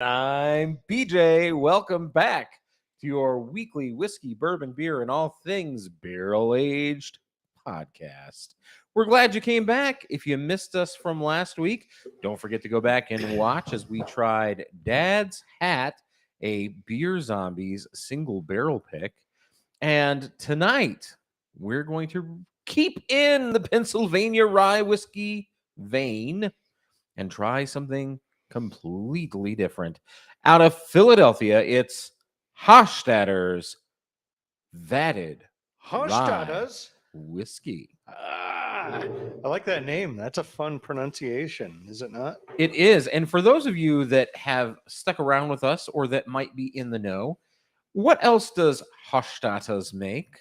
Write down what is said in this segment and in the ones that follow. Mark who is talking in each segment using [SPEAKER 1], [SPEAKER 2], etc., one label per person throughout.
[SPEAKER 1] I'm BJ. Welcome back to your weekly whiskey, bourbon, beer, and all things barrel aged podcast. We're glad you came back. If you missed us from last week, don't forget to go back and watch as we tried Dad's Hat, a Beer Zombies single barrel pick. And tonight, we're going to keep in the Pennsylvania rye whiskey vein and try something completely different. Out of Philadelphia, it's Hochstadter's Vatted
[SPEAKER 2] Hochstadter's
[SPEAKER 1] whiskey.
[SPEAKER 2] I like that name. That's a fun pronunciation, is it not?
[SPEAKER 1] It is. And for those of you that have stuck around with us or that might be in the know, what else does Hochstadter's make?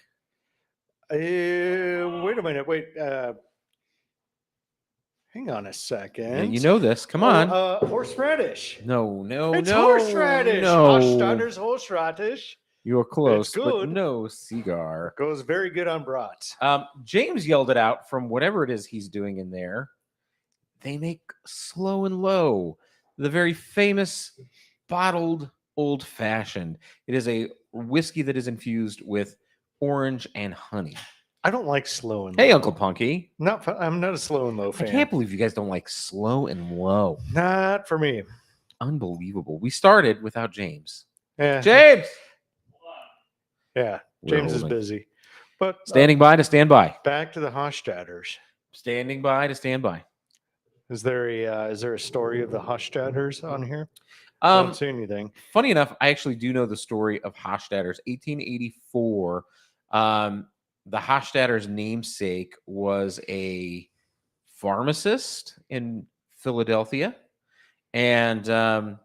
[SPEAKER 2] Wait a minute. Hang on a second.
[SPEAKER 1] Yeah, you know this. Come on.
[SPEAKER 2] Horseradish.
[SPEAKER 1] No.
[SPEAKER 2] It's horseradish.
[SPEAKER 1] No.
[SPEAKER 2] Hochstadter's horseradish.
[SPEAKER 1] You're close,
[SPEAKER 2] It's
[SPEAKER 1] but
[SPEAKER 2] good.
[SPEAKER 1] no cigar.
[SPEAKER 2] Goes very good on brats.
[SPEAKER 1] James yelled it out from whatever it is he's doing in there. They make Slow and Low, the very famous bottled old fashioned. It is a whiskey that is infused with orange and honey.
[SPEAKER 2] I don't like slow and
[SPEAKER 1] Hey,
[SPEAKER 2] low.
[SPEAKER 1] Uncle Punky.
[SPEAKER 2] I'm not a slow and low fan.
[SPEAKER 1] I can't believe you guys don't like Slow and Low.
[SPEAKER 2] Not for me.
[SPEAKER 1] Unbelievable. We started without James.
[SPEAKER 2] Yeah.
[SPEAKER 1] James!
[SPEAKER 2] Yeah.
[SPEAKER 1] We're
[SPEAKER 2] James is
[SPEAKER 1] holding.
[SPEAKER 2] busy. But
[SPEAKER 1] Standing by to stand by.
[SPEAKER 2] back to the Hochstadters.
[SPEAKER 1] Standing by to stand by.
[SPEAKER 2] Is there a story of the Hochstadters on here? I don't see anything.
[SPEAKER 1] Funny enough, I actually do know the story of Hochstadter's. 1884, the Hochstadter's namesake was a pharmacist in Philadelphia. And,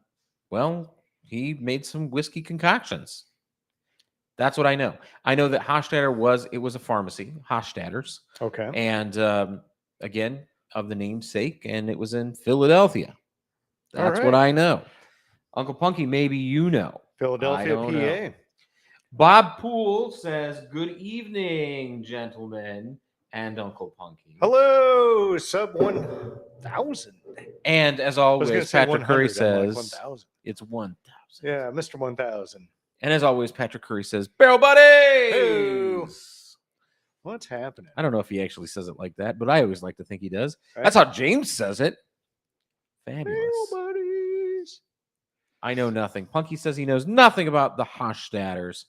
[SPEAKER 1] he made some whiskey concoctions. That's what I know. I know that Hochstadter was a pharmacy, Hochstadter's.
[SPEAKER 2] Okay.
[SPEAKER 1] And, again, of the namesake, and it was in Philadelphia. That's
[SPEAKER 2] All
[SPEAKER 1] what
[SPEAKER 2] right.
[SPEAKER 1] I know. Uncle Punky, maybe you know.
[SPEAKER 2] Philadelphia,
[SPEAKER 1] I don't
[SPEAKER 2] PA.
[SPEAKER 1] know. Bob Poole says, "Good evening, gentlemen and Uncle Punky."
[SPEAKER 2] Hello, sub 1,000.
[SPEAKER 1] And as
[SPEAKER 2] I was going
[SPEAKER 1] always,
[SPEAKER 2] to say
[SPEAKER 1] Patrick Curry
[SPEAKER 2] 100. I'm like
[SPEAKER 1] says,
[SPEAKER 2] 1,000.
[SPEAKER 1] "It's 1,000."
[SPEAKER 2] Yeah, Mr. 1,000.
[SPEAKER 1] And as always, Patrick Curry says, "Barrel buddies."
[SPEAKER 2] Hey. What's happening?
[SPEAKER 1] I don't know if he actually says it like that, but I always like to think he does.
[SPEAKER 2] Right?
[SPEAKER 1] That's how James says it. Fabulous.
[SPEAKER 2] Barrel buddies.
[SPEAKER 1] I know nothing. Punky says he knows nothing about the Hochstatters.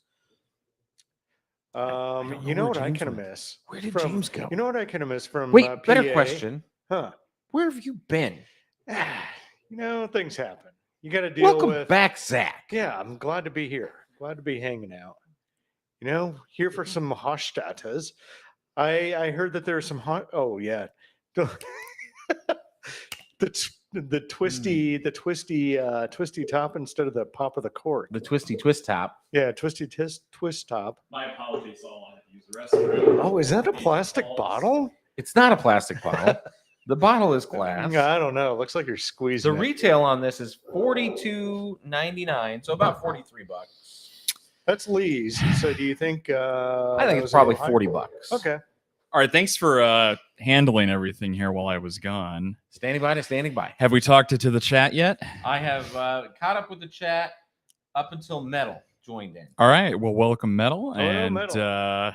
[SPEAKER 2] You
[SPEAKER 1] know
[SPEAKER 2] know
[SPEAKER 1] where
[SPEAKER 2] what I
[SPEAKER 1] James
[SPEAKER 2] kind of
[SPEAKER 1] went.
[SPEAKER 2] miss?
[SPEAKER 1] Where did
[SPEAKER 2] from,
[SPEAKER 1] James go?
[SPEAKER 2] You know what I kind of miss from
[SPEAKER 1] Wait,
[SPEAKER 2] PA?
[SPEAKER 1] better question.
[SPEAKER 2] Huh.
[SPEAKER 1] Where have you been?
[SPEAKER 2] Things happen. You got to deal
[SPEAKER 1] Welcome
[SPEAKER 2] with.
[SPEAKER 1] back, Zach.
[SPEAKER 2] Yeah, I'm glad to be here. Glad to be hanging out. Here for some Hochstadters. I heard that there are some oh yeah. The twisty top instead of the pop of the cork.
[SPEAKER 1] The twisty twist top.
[SPEAKER 2] Yeah, twisty twist top.
[SPEAKER 3] My apologies. I'll have to use the restroom.
[SPEAKER 2] Oh, is that a plastic bottle?
[SPEAKER 1] It's not a plastic bottle. The bottle is glass.
[SPEAKER 2] I don't know. Looks like you're squeezing
[SPEAKER 1] The
[SPEAKER 2] it.
[SPEAKER 1] retail on this is $42.99, so about $43.
[SPEAKER 2] That's Lee's. So do you think?
[SPEAKER 1] I think it's probably $40.
[SPEAKER 2] Okay.
[SPEAKER 3] All right. Thanks for handling everything here while I was gone.
[SPEAKER 1] Standing by to standing by.
[SPEAKER 3] Have we talked to the chat yet?
[SPEAKER 1] I have caught up with the chat up until Metal joined in.
[SPEAKER 3] All right. Well, welcome, Metal.
[SPEAKER 2] Hello,
[SPEAKER 3] And
[SPEAKER 2] Metal.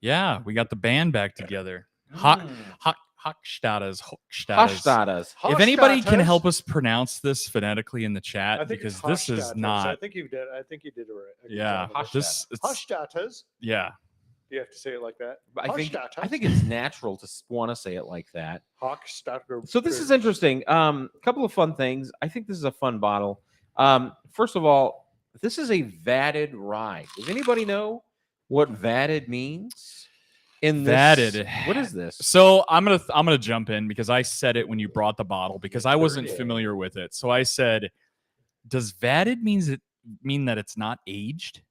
[SPEAKER 3] yeah, we got the band back together. Hochstadter's.
[SPEAKER 1] Hochstadter's.
[SPEAKER 3] If anybody can
[SPEAKER 2] Hochstadters?
[SPEAKER 3] help us pronounce this phonetically in the
[SPEAKER 2] I
[SPEAKER 3] chat,
[SPEAKER 2] think
[SPEAKER 3] because
[SPEAKER 2] it's
[SPEAKER 3] this is
[SPEAKER 2] Hochstadters.
[SPEAKER 3] not.
[SPEAKER 2] I think you did. I think you did it right. a good
[SPEAKER 3] Yeah.
[SPEAKER 2] job of it.
[SPEAKER 3] This. It's,
[SPEAKER 2] Hochstadters.
[SPEAKER 3] yeah.
[SPEAKER 2] Do you have to say it like that?
[SPEAKER 1] I think
[SPEAKER 2] Hochstadters.
[SPEAKER 1] it's natural to want to say it like that.
[SPEAKER 2] Hochstadter.
[SPEAKER 1] So this is interesting. Couple of fun things. I think this is a fun bottle. First of all, this is a vatted rye. Does anybody know what vatted means? In this,
[SPEAKER 3] Vatted.
[SPEAKER 1] What is this?
[SPEAKER 3] So I'm gonna jump in because I said it when you brought the bottle because I wasn't familiar with it. So I said, "Does vatted mean that it's not aged?"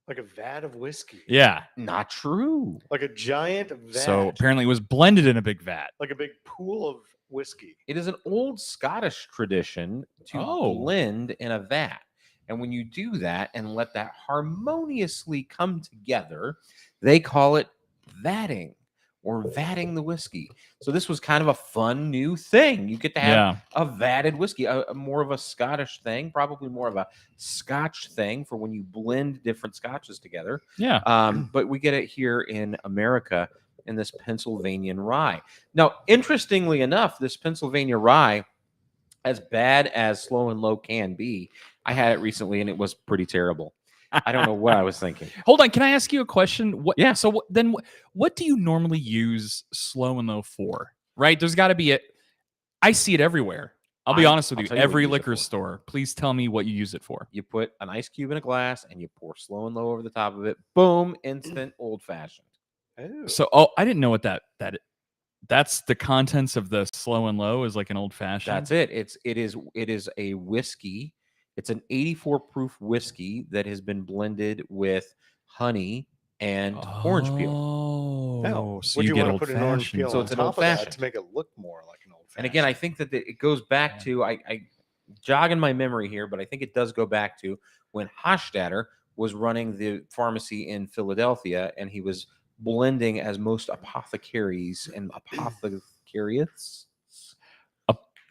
[SPEAKER 2] Like a vat of whiskey.
[SPEAKER 3] Yeah.
[SPEAKER 1] Not true.
[SPEAKER 2] Like a giant vat.
[SPEAKER 3] So apparently it was blended in a big vat.
[SPEAKER 2] like a big pool of whiskey.
[SPEAKER 1] It is an old Scottish tradition to
[SPEAKER 3] Oh.
[SPEAKER 1] blend in a vat. And when you do that and let that harmoniously come together, they call it vatting, or vatting the whiskey. So this was kind of a fun new thing. You get to have a vatted whiskey, a more of a Scottish thing, probably more of a Scotch thing for when you blend different Scotches together.
[SPEAKER 3] Yeah.
[SPEAKER 1] But we get it here in America in this Pennsylvania rye. Now, interestingly enough, this Pennsylvania rye, as bad as Slow and Low can be, I had it recently and it was pretty terrible. I don't know what I was thinking.
[SPEAKER 3] Hold on, can I ask you a question? What?
[SPEAKER 1] Yeah.
[SPEAKER 3] So then, what do you normally use Slow and Low for? Right? There's got to be I see it everywhere. I'll be honest with
[SPEAKER 1] I'll
[SPEAKER 3] you.
[SPEAKER 1] tell you what
[SPEAKER 3] Every
[SPEAKER 1] you use it
[SPEAKER 3] liquor
[SPEAKER 1] for.
[SPEAKER 3] store. Please tell me what you use it for.
[SPEAKER 1] You put an ice cube in a glass and you pour Slow and Low over the top of it. Boom, instant old fashioned.
[SPEAKER 2] Oh.
[SPEAKER 3] So, I didn't know what that's the contents of the Slow and Low is like an old fashioned.
[SPEAKER 1] That's it. It is a whiskey. It's an 84 proof whiskey that has been blended with honey and orange peel.
[SPEAKER 3] Oh, so
[SPEAKER 2] would
[SPEAKER 3] you
[SPEAKER 2] you
[SPEAKER 3] get
[SPEAKER 2] want to
[SPEAKER 3] old
[SPEAKER 2] put an orange
[SPEAKER 3] fashioned.
[SPEAKER 2] peel
[SPEAKER 1] So
[SPEAKER 2] on
[SPEAKER 1] it's an
[SPEAKER 2] top of that
[SPEAKER 1] old-fashioned.
[SPEAKER 2] to make it look more like an old fashioned?
[SPEAKER 1] And again, I think that it goes back to I jogging my memory here, but I think it does go back to when Hochstadter was running the pharmacy in Philadelphia, and he was blending as most apothecaries and apothecariats.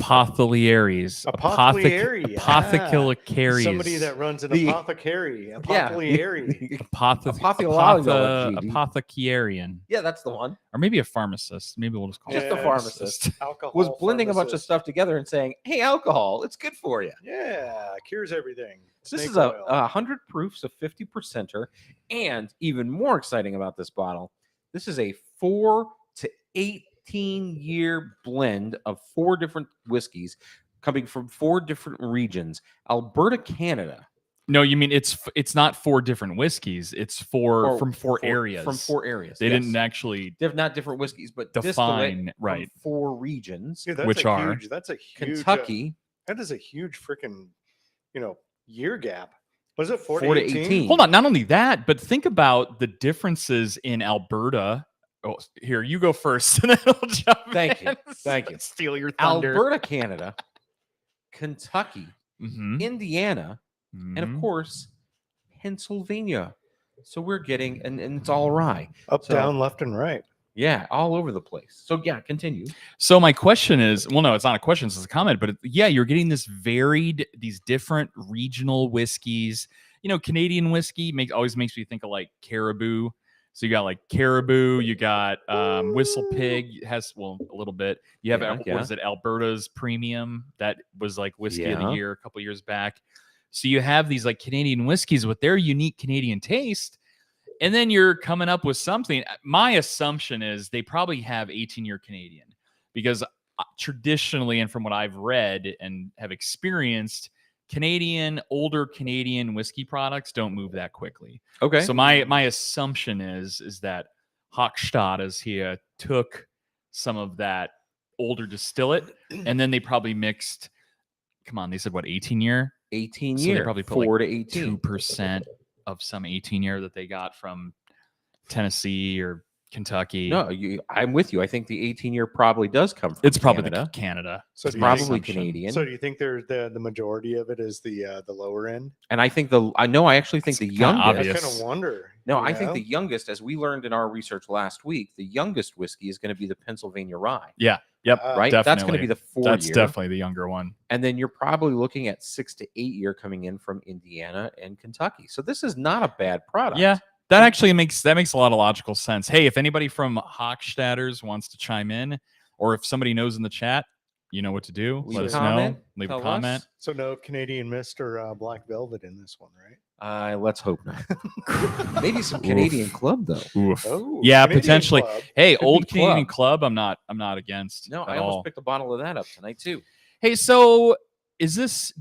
[SPEAKER 3] Apotheliaries.
[SPEAKER 2] Apothecary, yeah.
[SPEAKER 3] Apothecariaries.
[SPEAKER 2] Somebody that runs an
[SPEAKER 1] The-
[SPEAKER 2] apothecary. Apothecary.
[SPEAKER 1] Apotheology.
[SPEAKER 3] Apothecarian.
[SPEAKER 1] Yeah, that's the one.
[SPEAKER 3] Or maybe a pharmacist. Maybe we'll just call
[SPEAKER 1] Just
[SPEAKER 3] it
[SPEAKER 1] a pharmacist.
[SPEAKER 2] Alcohol
[SPEAKER 1] Was blending a bunch of
[SPEAKER 2] pharmacist.
[SPEAKER 1] stuff together and saying, "Hey, alcohol, it's good for you."
[SPEAKER 2] Yeah, cures everything.
[SPEAKER 1] This
[SPEAKER 2] Snake
[SPEAKER 1] is
[SPEAKER 2] oil.
[SPEAKER 1] 100 proofs of 50%er, and even more exciting about this bottle, this is a 4 to 18-year blend of 4 different whiskeys coming from 4 different regions. Alberta, Canada.
[SPEAKER 3] No, you mean it's not 4 different whiskeys. It's from 4 areas.
[SPEAKER 1] From 4 areas.
[SPEAKER 3] They
[SPEAKER 1] yes.
[SPEAKER 3] didn't actually
[SPEAKER 1] They're not different whiskeys, but distillate
[SPEAKER 3] define
[SPEAKER 1] from
[SPEAKER 3] right.
[SPEAKER 1] 4 regions.
[SPEAKER 2] Dude, that's
[SPEAKER 3] which
[SPEAKER 2] a
[SPEAKER 3] are
[SPEAKER 2] huge, that's a huge
[SPEAKER 1] Kentucky,
[SPEAKER 2] that is a huge freaking year gap. Was it 4
[SPEAKER 1] 4
[SPEAKER 2] to
[SPEAKER 1] to
[SPEAKER 2] 18?
[SPEAKER 1] 18.
[SPEAKER 3] Hold on, not only that, but think about the differences in Alberta. Oh, here, you go first, and then I'll jump
[SPEAKER 1] Thank you.
[SPEAKER 3] in.
[SPEAKER 1] Thank you.
[SPEAKER 3] Steal your thunder.
[SPEAKER 1] Alberta, Canada, Kentucky,
[SPEAKER 3] Mhm,
[SPEAKER 1] Indiana, and of
[SPEAKER 3] mhm.
[SPEAKER 1] course, Pennsylvania. So we're getting, and it's all rye.
[SPEAKER 2] Up,
[SPEAKER 1] So-
[SPEAKER 2] down, left, and right.
[SPEAKER 1] Yeah, all over the place. So yeah, continue.
[SPEAKER 3] So my question is, well, no, it's not a question, it's a comment, but yeah, you're getting these different regional whiskeys. Canadian whiskey always makes me think of like Caribou. So you got like Caribou, you got Whistle Pig has a little bit. You have
[SPEAKER 1] Yeah.
[SPEAKER 3] what is it, Alberta's Premium? That was like whiskey of the
[SPEAKER 1] Yeah.
[SPEAKER 3] year a couple years back. So you have these like Canadian whiskeys with their unique Canadian taste. And then you're coming up with something. My assumption is they probably have 18-year Canadian because traditionally, and from what I've read and have experienced, older Canadian whiskey products don't move that quickly.
[SPEAKER 1] Okay.
[SPEAKER 3] So my assumption is that Hochstadter here took some of that older distillate, and then they probably mixed. Come on, they said what 18-year?
[SPEAKER 1] 18
[SPEAKER 3] So they
[SPEAKER 1] year,
[SPEAKER 3] probably put
[SPEAKER 1] 4
[SPEAKER 3] like
[SPEAKER 1] to 18.
[SPEAKER 3] 2% of some 18-year that they got from Tennessee or Kentucky.
[SPEAKER 1] No, I'm with you. I think the 18-year probably does come from
[SPEAKER 3] It's probably
[SPEAKER 1] Canada.
[SPEAKER 3] Canada.
[SPEAKER 2] So
[SPEAKER 3] is
[SPEAKER 2] do
[SPEAKER 3] my
[SPEAKER 2] you
[SPEAKER 1] Probably
[SPEAKER 2] think-
[SPEAKER 3] assumption.
[SPEAKER 1] Canadian.
[SPEAKER 2] So do you think there's the majority of it is the lower end?
[SPEAKER 1] And I think I actually think the
[SPEAKER 3] It's kinda
[SPEAKER 1] youngest.
[SPEAKER 3] obvious.
[SPEAKER 2] I kind of wonder.
[SPEAKER 1] No,
[SPEAKER 2] you
[SPEAKER 1] I think
[SPEAKER 2] know?
[SPEAKER 1] the youngest, as we learned in our research last week, the youngest whiskey is going to be the Pennsylvania rye.
[SPEAKER 3] Yeah. Yep.
[SPEAKER 1] Right? That's going to
[SPEAKER 3] definitely.
[SPEAKER 1] be the 4
[SPEAKER 3] That's
[SPEAKER 1] year.
[SPEAKER 3] definitely the younger one.
[SPEAKER 1] And then you're probably looking at 6 to 8 year coming in from Indiana and Kentucky. So this is not a bad product.
[SPEAKER 3] Yeah. That actually makes a lot of logical sense. Hey, if anybody from Hochstadter's wants to chime in, or if somebody knows in the chat, you know what to do.
[SPEAKER 1] Leave
[SPEAKER 3] Let
[SPEAKER 1] a
[SPEAKER 3] us
[SPEAKER 1] comment,
[SPEAKER 3] know. Leave a
[SPEAKER 1] tell
[SPEAKER 3] comment.
[SPEAKER 1] us.
[SPEAKER 2] So no Canadian Mist or Black Velvet in this one, right?
[SPEAKER 1] Let's hope not. Maybe some Canadian Club though.
[SPEAKER 3] Oof.
[SPEAKER 2] Oh,
[SPEAKER 3] Yeah,
[SPEAKER 2] Canadian
[SPEAKER 3] potentially.
[SPEAKER 2] Club.
[SPEAKER 3] Hey,
[SPEAKER 1] Could
[SPEAKER 3] old
[SPEAKER 1] be
[SPEAKER 3] Canadian
[SPEAKER 1] Club.
[SPEAKER 3] Club. I'm not against.
[SPEAKER 1] No,
[SPEAKER 3] at
[SPEAKER 1] I
[SPEAKER 3] all.
[SPEAKER 1] almost picked a bottle of that up tonight too.
[SPEAKER 3] Hey, so is this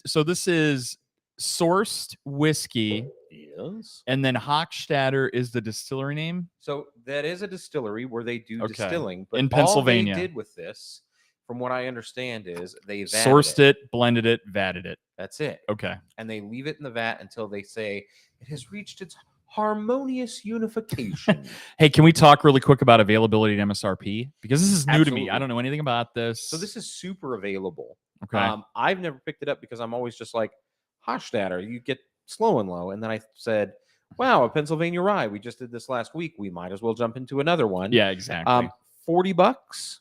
[SPEAKER 3] so this is sourced whiskey,
[SPEAKER 1] Yes.
[SPEAKER 3] and then Hochstadter is the distillery name?
[SPEAKER 1] So that is a distillery where they do
[SPEAKER 3] Okay.
[SPEAKER 1] distilling, but
[SPEAKER 3] In
[SPEAKER 1] all
[SPEAKER 3] Pennsylvania.
[SPEAKER 1] they did with this, from what I understand, is they vatted
[SPEAKER 3] Sourced it, blended it, vatted it.
[SPEAKER 1] That's it.
[SPEAKER 3] Okay.
[SPEAKER 1] And they leave it in the vat until they say it has reached its harmonious unification.
[SPEAKER 3] Hey, can we talk really quick about availability and MSRP? Because this is new to me. I
[SPEAKER 1] Absolutely.
[SPEAKER 3] don't know anything about this.
[SPEAKER 1] So this is super available.
[SPEAKER 3] okay.
[SPEAKER 1] I've never picked it up because I'm always just like Hochstadter. You get Slow and Low, and then I said, wow, a Pennsylvania rye. We just did this last week. We might as well jump into another one.
[SPEAKER 3] Yeah, exactly.
[SPEAKER 1] $40, $40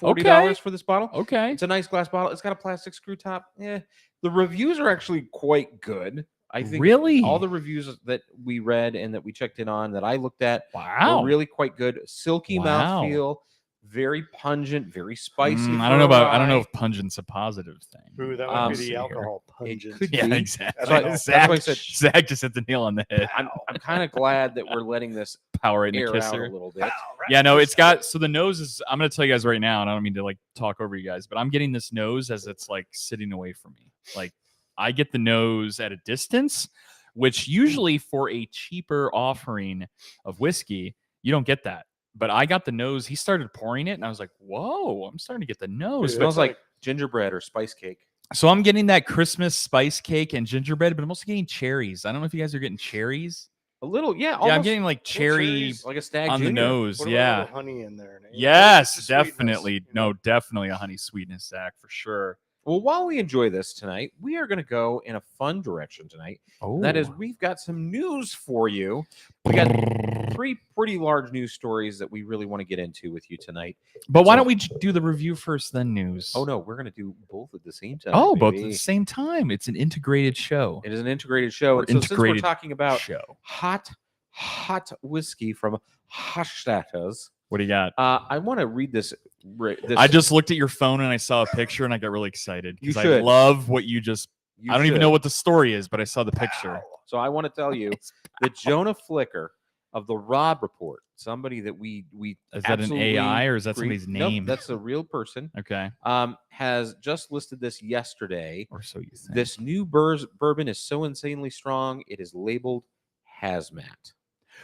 [SPEAKER 3] Okay.
[SPEAKER 1] for this bottle.
[SPEAKER 3] Okay.
[SPEAKER 1] It's a nice glass bottle. It's got a plastic screw top. Yeah, the reviews are actually quite good. I think
[SPEAKER 3] Really?
[SPEAKER 1] all the reviews that we read and that we checked in on that I looked at
[SPEAKER 3] Wow.
[SPEAKER 1] were really quite good. Silky
[SPEAKER 3] Wow.
[SPEAKER 1] mouthfeel, very pungent, very spicy.
[SPEAKER 3] I don't know
[SPEAKER 1] for a
[SPEAKER 3] about. I don't know
[SPEAKER 1] rye.
[SPEAKER 3] if pungent's a positive thing.
[SPEAKER 2] Ooh, that might be
[SPEAKER 3] See
[SPEAKER 2] the
[SPEAKER 3] here.
[SPEAKER 2] alcohol pungent.
[SPEAKER 1] could
[SPEAKER 3] Yeah,
[SPEAKER 1] be.
[SPEAKER 3] exactly.
[SPEAKER 2] So I-
[SPEAKER 1] that's
[SPEAKER 3] Zach,
[SPEAKER 1] why I said-
[SPEAKER 3] Zach just hit the nail on the head.
[SPEAKER 1] I'm kind of glad that we're letting this
[SPEAKER 3] Power in the
[SPEAKER 1] air out a
[SPEAKER 3] kisser.
[SPEAKER 1] little bit.
[SPEAKER 3] Yeah, no, it's got. So the nose is. I'm gonna tell you guys right now, and I don't mean to like talk over you guys, but I'm getting this nose as it's like sitting away from me. Like I get the nose at a distance, which usually for a cheaper offering of whiskey, you don't get that. But I got the nose. He started pouring it, and I was like, "Whoa!" I'm starting to get the
[SPEAKER 1] It
[SPEAKER 3] nose.
[SPEAKER 1] smells
[SPEAKER 2] But-
[SPEAKER 1] like gingerbread or spice cake.
[SPEAKER 3] So I'm getting that Christmas spice cake and gingerbread, but I'm also getting cherries. I don't know if you guys are getting cherries.
[SPEAKER 1] A little, yeah.
[SPEAKER 3] Yeah, I'm
[SPEAKER 1] almost
[SPEAKER 3] getting like cherry
[SPEAKER 2] cherries
[SPEAKER 1] like a stag
[SPEAKER 3] on the
[SPEAKER 1] junior.
[SPEAKER 3] nose.
[SPEAKER 2] What about a
[SPEAKER 3] Yeah.
[SPEAKER 2] little honey in there?
[SPEAKER 3] Yes,
[SPEAKER 2] The sweetness,
[SPEAKER 3] definitely.
[SPEAKER 2] you know?
[SPEAKER 3] No, definitely a honey sweetness, Zach, for sure.
[SPEAKER 1] Well, while we enjoy this tonight, we are going to go in a fun direction tonight.
[SPEAKER 3] Oh,
[SPEAKER 1] That is, we've got some news for you. We got three pretty large news stories that we really want to get into with you tonight.
[SPEAKER 3] But why
[SPEAKER 1] so-
[SPEAKER 3] don't we do the review first, then news?
[SPEAKER 1] Oh no, we're going to do both at the same time.
[SPEAKER 3] Oh, both at
[SPEAKER 1] baby.
[SPEAKER 3] the same time. It's an integrated show.
[SPEAKER 1] It is an integrated show.
[SPEAKER 3] Or
[SPEAKER 1] And so since we're
[SPEAKER 3] integrated
[SPEAKER 1] talking about
[SPEAKER 3] show.
[SPEAKER 1] hot whiskey from Hochstadter's,
[SPEAKER 3] What do you got?
[SPEAKER 1] I want to read this.
[SPEAKER 3] I just looked at your phone and I saw a picture and I got really excited
[SPEAKER 1] You
[SPEAKER 3] because I
[SPEAKER 1] should.
[SPEAKER 3] love what you just.
[SPEAKER 1] you
[SPEAKER 3] I don't even
[SPEAKER 1] should.
[SPEAKER 3] know what the story is, but I saw the picture.
[SPEAKER 1] So I want to tell you that Jonah Flicker of the Rob Report, somebody that we
[SPEAKER 3] Is that an
[SPEAKER 1] absolutely
[SPEAKER 3] AI or is that
[SPEAKER 1] agree-
[SPEAKER 3] somebody's
[SPEAKER 1] Nope,
[SPEAKER 3] name?
[SPEAKER 1] that's a real person.
[SPEAKER 3] Okay.
[SPEAKER 1] Has just listed this yesterday.
[SPEAKER 3] Or so you think.
[SPEAKER 1] This new bourbon is so insanely strong, it is labeled hazmat.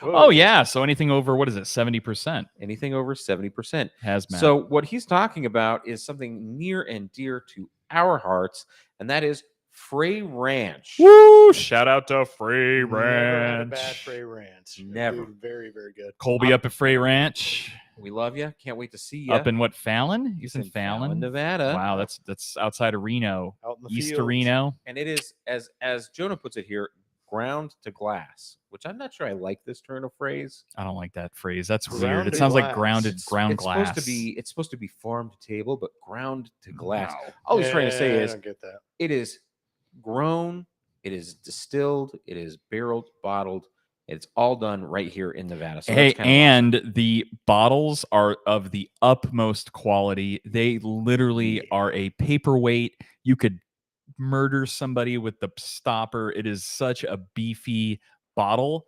[SPEAKER 3] Oh yeah. So anything over what is it? 70%
[SPEAKER 1] Anything over 70%.
[SPEAKER 3] hazmat.
[SPEAKER 1] So what he's talking about is something near and dear to our hearts, and that is Frey Ranch.
[SPEAKER 3] woo! Shout out to Frey
[SPEAKER 2] Never had a
[SPEAKER 3] Ranch.
[SPEAKER 2] bad Frey Ranch.
[SPEAKER 1] Never.
[SPEAKER 2] Dude, very, very good.
[SPEAKER 3] Colby up at Frey Ranch.
[SPEAKER 1] We love you. Can't wait to see you.
[SPEAKER 3] Up in what Fallon?
[SPEAKER 1] He's
[SPEAKER 3] He's in Fallon.
[SPEAKER 1] Nevada.
[SPEAKER 3] Wow, that's outside of Reno,
[SPEAKER 2] Out in the
[SPEAKER 3] east of
[SPEAKER 2] fields.
[SPEAKER 3] Reno.
[SPEAKER 1] And it is, as Jonah puts it here, ground to glass, which I'm not sure I like this turn of phrase.
[SPEAKER 3] I don't like that phrase. That's weird.
[SPEAKER 2] Ground
[SPEAKER 3] It
[SPEAKER 2] to
[SPEAKER 3] sounds like
[SPEAKER 2] glass.
[SPEAKER 3] grounded ground
[SPEAKER 1] it's
[SPEAKER 3] glass.
[SPEAKER 1] It's supposed to be farm to table, but ground to glass.
[SPEAKER 3] Wow.
[SPEAKER 1] All he's trying to say
[SPEAKER 2] Yeah, I
[SPEAKER 1] is
[SPEAKER 2] don't get that.
[SPEAKER 1] it is grown, it is distilled, it is barreled, bottled. It's all done right here in Nevada. So
[SPEAKER 3] Hey,
[SPEAKER 1] that's kind of
[SPEAKER 3] and the bottles are of the utmost quality. They literally are a paperweight. You could murder somebody with the stopper. It is such a beefy bottle.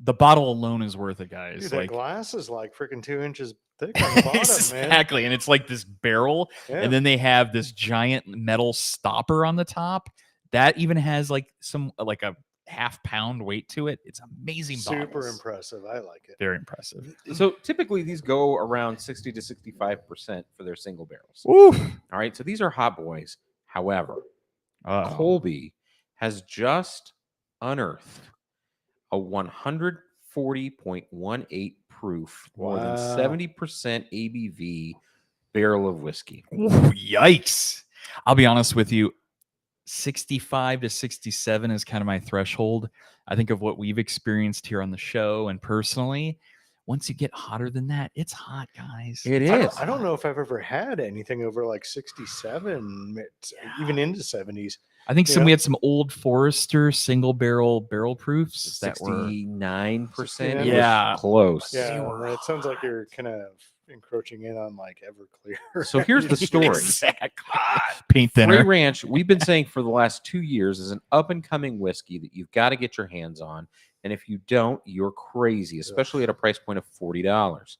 [SPEAKER 3] The bottle alone is worth it, guys.
[SPEAKER 2] Dude, that
[SPEAKER 3] like
[SPEAKER 2] glass is like freaking 2 inches thick on the bottom, man.
[SPEAKER 3] exactly, and it's like this barrel,
[SPEAKER 2] Yeah.
[SPEAKER 3] and then they have this giant metal stopper on the top that even has like some like a half-pound weight to it. It's amazing.
[SPEAKER 2] Super
[SPEAKER 3] bottles.
[SPEAKER 2] impressive. I like it.
[SPEAKER 3] Very impressive.
[SPEAKER 1] so typically these go around 60 to 65% for their single barrels.
[SPEAKER 3] Ooh.
[SPEAKER 1] All right. So these are hot boys. However,
[SPEAKER 3] Uh-oh.
[SPEAKER 1] Colby has just unearthed a 140.18 proof, more than
[SPEAKER 2] Wow.
[SPEAKER 1] 70% ABV barrel of whiskey.
[SPEAKER 3] Ooh, yikes. I'll be honest with you. 65 to 67 is kind of my threshold. I think of what we've experienced here on the show and personally. Once you get hotter than that, it's hot, guys.
[SPEAKER 1] It
[SPEAKER 2] I
[SPEAKER 1] is.
[SPEAKER 2] don't, I don't know if I've ever had anything over like 67, even into 70s.
[SPEAKER 3] I think
[SPEAKER 2] Yeah.
[SPEAKER 3] we had some old Forester single barrel proofs that were
[SPEAKER 1] 69%.
[SPEAKER 3] Yeah.
[SPEAKER 1] Close.
[SPEAKER 2] Yeah,
[SPEAKER 3] They were
[SPEAKER 2] it sounds like you're kind of encroaching in on like Everclear.
[SPEAKER 1] So here's the story.
[SPEAKER 3] exactly paint
[SPEAKER 1] Frey
[SPEAKER 3] thinner.
[SPEAKER 1] Ranch, we've been saying for the last 2 years, is an up and coming whiskey that you've got to get your hands on. And if you don't, you're crazy, especially at a price point of $40.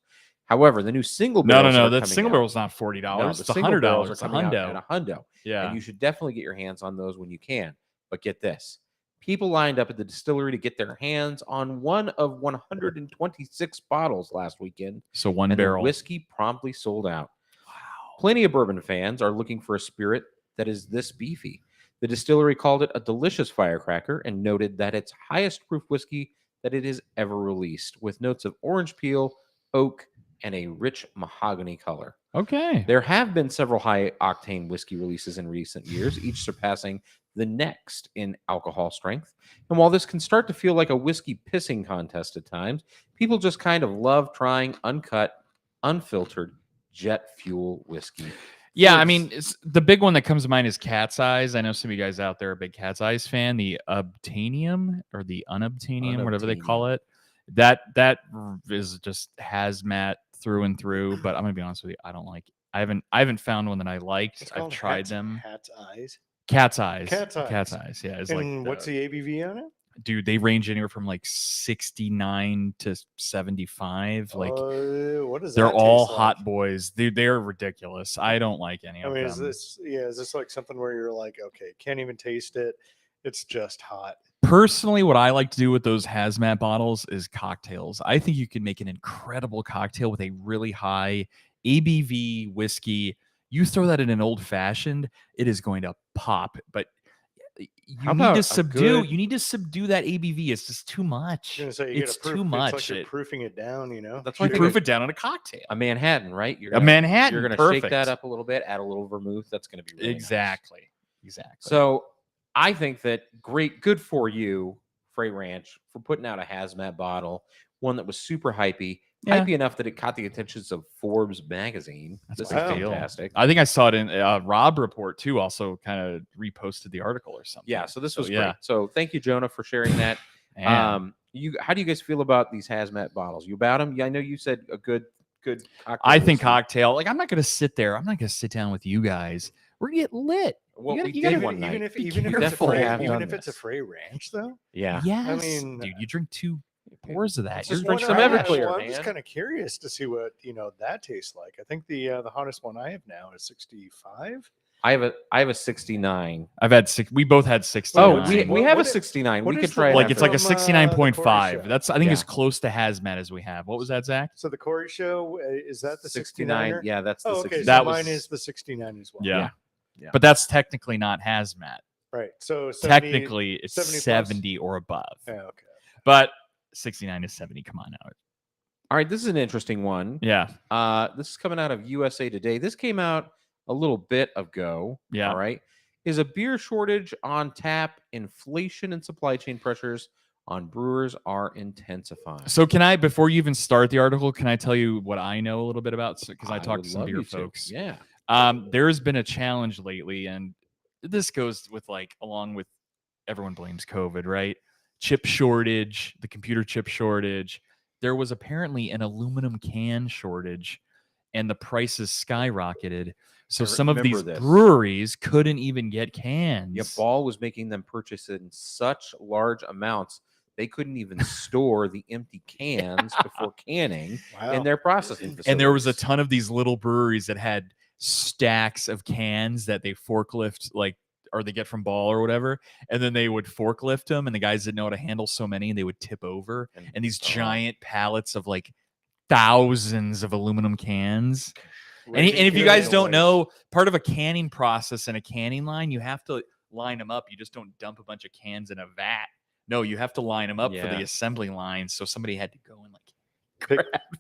[SPEAKER 1] However, the new single
[SPEAKER 3] No,
[SPEAKER 1] barrels are
[SPEAKER 3] that
[SPEAKER 1] coming
[SPEAKER 3] single
[SPEAKER 1] out.
[SPEAKER 3] barrel's not $40.
[SPEAKER 1] No,
[SPEAKER 3] It's
[SPEAKER 1] the single
[SPEAKER 3] $100.
[SPEAKER 1] barrels
[SPEAKER 3] It's
[SPEAKER 1] are
[SPEAKER 3] a
[SPEAKER 1] coming out
[SPEAKER 3] hundo.
[SPEAKER 1] at a hundo.
[SPEAKER 3] Yeah.
[SPEAKER 1] And you should definitely get your hands on those when you can. But get this. People lined up at the distillery to get their hands on one of 126 bottles last weekend.
[SPEAKER 3] So one
[SPEAKER 1] And
[SPEAKER 3] barrel.
[SPEAKER 1] the whiskey promptly sold out.
[SPEAKER 3] Wow.
[SPEAKER 1] Plenty of bourbon fans are looking for a spirit that is this beefy. The distillery called it a delicious firecracker and noted that it's highest proof whiskey that it has ever released, with notes of orange peel, oak, and a rich mahogany color.
[SPEAKER 3] Okay.
[SPEAKER 1] There have been several high octane whiskey releases in recent years, each surpassing the next in alcohol strength. And while this can start to feel like a whiskey pissing contest at times, people just kind of love trying uncut, unfiltered jet fuel whiskey.
[SPEAKER 3] Yeah,
[SPEAKER 1] For
[SPEAKER 3] I mean, the big one that comes to mind is Cat's Eyes. I know some of you guys out there are a big Cat's Eyes fan. The Obtainium or the Unobtainium, whatever they call it. That is just hazmat through and through. But I'm gonna be honest with you, I don't like. I haven't found one that I liked.
[SPEAKER 2] It's
[SPEAKER 3] I've
[SPEAKER 2] called
[SPEAKER 3] tried them.
[SPEAKER 2] Hat's Eyes.
[SPEAKER 3] Cat's Eyes.
[SPEAKER 2] Cat's Eyes.
[SPEAKER 3] Cat's Eyes. Yeah. It's
[SPEAKER 2] And
[SPEAKER 3] like
[SPEAKER 2] what's the ABV on it?
[SPEAKER 3] dude, they range anywhere from like 69 to 75. Like
[SPEAKER 2] what is
[SPEAKER 3] they're
[SPEAKER 2] that
[SPEAKER 3] all
[SPEAKER 2] taste
[SPEAKER 3] hot
[SPEAKER 2] like?
[SPEAKER 3] boys. They're ridiculous. I don't like any
[SPEAKER 2] I
[SPEAKER 3] of
[SPEAKER 2] mean,
[SPEAKER 3] them.
[SPEAKER 2] is this like something where you're like, okay, can't even taste it. It's just hot.
[SPEAKER 3] Personally, what I like to do with those hazmat bottles is cocktails. I think you can make an incredible cocktail with a really high ABV whiskey. You throw that in an old fashioned, it is going to pop. But
[SPEAKER 1] How
[SPEAKER 3] you need
[SPEAKER 1] about
[SPEAKER 3] to
[SPEAKER 1] a
[SPEAKER 3] subdue.
[SPEAKER 1] good-
[SPEAKER 3] You need to subdue that ABV. It's just too
[SPEAKER 2] I
[SPEAKER 3] much.
[SPEAKER 2] was gonna say you
[SPEAKER 3] It's
[SPEAKER 2] gotta proof,
[SPEAKER 3] too
[SPEAKER 2] It's
[SPEAKER 3] much.
[SPEAKER 2] like you're proofing it down, you know.
[SPEAKER 1] That's
[SPEAKER 3] You
[SPEAKER 1] why
[SPEAKER 3] proof it down in a cocktail.
[SPEAKER 1] a Manhattan, right? You're
[SPEAKER 3] A Manhattan.
[SPEAKER 1] You're going to
[SPEAKER 3] perfect.
[SPEAKER 1] shake that up a little bit, add a little vermouth. That's going to be really nice.
[SPEAKER 3] Exactly.
[SPEAKER 1] So I think that good for you, Frey Ranch, for putting out a hazmat bottle, one that was super hypey,
[SPEAKER 3] Yeah.
[SPEAKER 1] hypey enough that it caught the attentions of Forbes magazine.
[SPEAKER 3] That's
[SPEAKER 1] This
[SPEAKER 3] a
[SPEAKER 1] is
[SPEAKER 3] big deal.
[SPEAKER 1] fantastic.
[SPEAKER 3] I think I saw it in Rob Report too. Also, kind of reposted the article or something.
[SPEAKER 1] Yeah, so this was
[SPEAKER 3] yeah.
[SPEAKER 1] great. So thank you, Jonah, for sharing that.
[SPEAKER 3] Man.
[SPEAKER 1] How do you guys feel about these hazmat bottles? You about them? Yeah, I know you said a good cocktail.
[SPEAKER 3] I think
[SPEAKER 1] whiskey.
[SPEAKER 3] cocktail. Like I'm not gonna sit there. I'm not gonna sit down with you guys. We're gonna get lit.
[SPEAKER 1] What
[SPEAKER 3] You
[SPEAKER 1] we
[SPEAKER 3] gotta-
[SPEAKER 1] did
[SPEAKER 3] even-
[SPEAKER 1] one night.
[SPEAKER 2] even if
[SPEAKER 3] Be
[SPEAKER 2] it's a
[SPEAKER 1] careful.
[SPEAKER 2] Frey,
[SPEAKER 1] Have
[SPEAKER 2] even
[SPEAKER 1] done
[SPEAKER 2] if it's a
[SPEAKER 1] this.
[SPEAKER 2] Frey Ranch, though.
[SPEAKER 1] Yeah.
[SPEAKER 3] Yes,
[SPEAKER 2] mean,
[SPEAKER 3] dude. You drink 2 pours of that.
[SPEAKER 1] Just
[SPEAKER 3] You're
[SPEAKER 1] drink
[SPEAKER 3] you're
[SPEAKER 1] some
[SPEAKER 3] trash.
[SPEAKER 1] Everclear.
[SPEAKER 2] Well, I'm just
[SPEAKER 1] man.
[SPEAKER 2] kind of curious to see what that tastes like. I think the hottest one I have now is 65.
[SPEAKER 1] I have a 69.
[SPEAKER 3] I've had 6. We both had 69.
[SPEAKER 1] Oh,
[SPEAKER 2] What's
[SPEAKER 1] we,
[SPEAKER 2] it-
[SPEAKER 1] we
[SPEAKER 2] what-
[SPEAKER 1] have
[SPEAKER 2] what
[SPEAKER 1] a
[SPEAKER 2] is-
[SPEAKER 1] 69.
[SPEAKER 2] what
[SPEAKER 1] We
[SPEAKER 2] is
[SPEAKER 1] could
[SPEAKER 2] the
[SPEAKER 1] try it
[SPEAKER 2] one
[SPEAKER 3] like it's
[SPEAKER 1] after.
[SPEAKER 3] like a
[SPEAKER 2] from, the
[SPEAKER 3] 69.5.
[SPEAKER 2] Corey show?
[SPEAKER 3] That's I think
[SPEAKER 1] Yeah.
[SPEAKER 3] as close to hazmat as we have. What was that, Zach?
[SPEAKER 2] So the Corey show is that the
[SPEAKER 1] 69.
[SPEAKER 2] 69?
[SPEAKER 1] Yeah, that's the
[SPEAKER 2] Oh, okay.
[SPEAKER 1] 69.
[SPEAKER 2] So
[SPEAKER 3] That
[SPEAKER 2] mine
[SPEAKER 3] was-
[SPEAKER 2] is the 69 as well.
[SPEAKER 3] Yeah.
[SPEAKER 1] Yeah.
[SPEAKER 3] But that's technically not hazmat.
[SPEAKER 2] Right. So 70,
[SPEAKER 3] Technically, it's
[SPEAKER 2] 70 plus?
[SPEAKER 3] 70 or above.
[SPEAKER 2] Yeah, okay.
[SPEAKER 3] But 69 to 70. Come on now.
[SPEAKER 1] All right, this is an interesting one.
[SPEAKER 3] Yeah.
[SPEAKER 1] This is coming out of USA Today. This came out a little bit ago.
[SPEAKER 3] Yeah.
[SPEAKER 1] All right. Is a beer shortage on tap? Inflation and supply chain pressures on brewers are intensifying.
[SPEAKER 3] So can I, before you even start the article, can I tell you what I know a little bit about? Because I
[SPEAKER 1] would
[SPEAKER 3] talked to some
[SPEAKER 1] love
[SPEAKER 3] beer
[SPEAKER 1] you to.
[SPEAKER 3] folks.
[SPEAKER 1] Yeah.
[SPEAKER 3] There's been a challenge lately, and this goes with along with everyone blames COVID, right? Chip shortage, the computer chip shortage. There was apparently an aluminum can shortage, and the prices skyrocketed. So
[SPEAKER 1] I
[SPEAKER 3] some of
[SPEAKER 1] remember
[SPEAKER 3] these
[SPEAKER 1] this.
[SPEAKER 3] breweries couldn't even get cans.
[SPEAKER 1] Yeah, Ball was making them purchase in such large amounts they couldn't even store the empty cans before canning
[SPEAKER 2] Wow.
[SPEAKER 1] in their processing facilities.
[SPEAKER 3] And there was a ton of these little breweries that had stacks of cans that they forklift, or they get from Ball or whatever, and then they would forklift them, and the guys didn't know how to handle so many, and they would tip over, and these giant pallets of thousands of aluminum cans. And if you guys don't know, part of a canning process in a canning line, you have to line them up. You just don't dump a bunch of cans in a vat. No, you have to line them up for the
[SPEAKER 1] Yeah.
[SPEAKER 3] assembly line. So somebody had to go and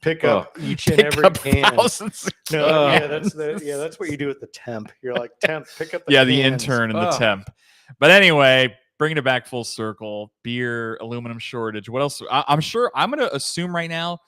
[SPEAKER 2] pick up each and
[SPEAKER 3] pick
[SPEAKER 2] every
[SPEAKER 3] up
[SPEAKER 2] can.
[SPEAKER 3] thousands of
[SPEAKER 2] No,
[SPEAKER 3] cans.
[SPEAKER 2] that's what you do with the temp. You're like, temp, pick up the
[SPEAKER 3] Yeah, the
[SPEAKER 2] cans.
[SPEAKER 3] intern and the
[SPEAKER 1] Ugh.
[SPEAKER 3] temp. But anyway, bringing it back full circle, beer, aluminum shortage. What else? I'm sure I'm going to assume right now,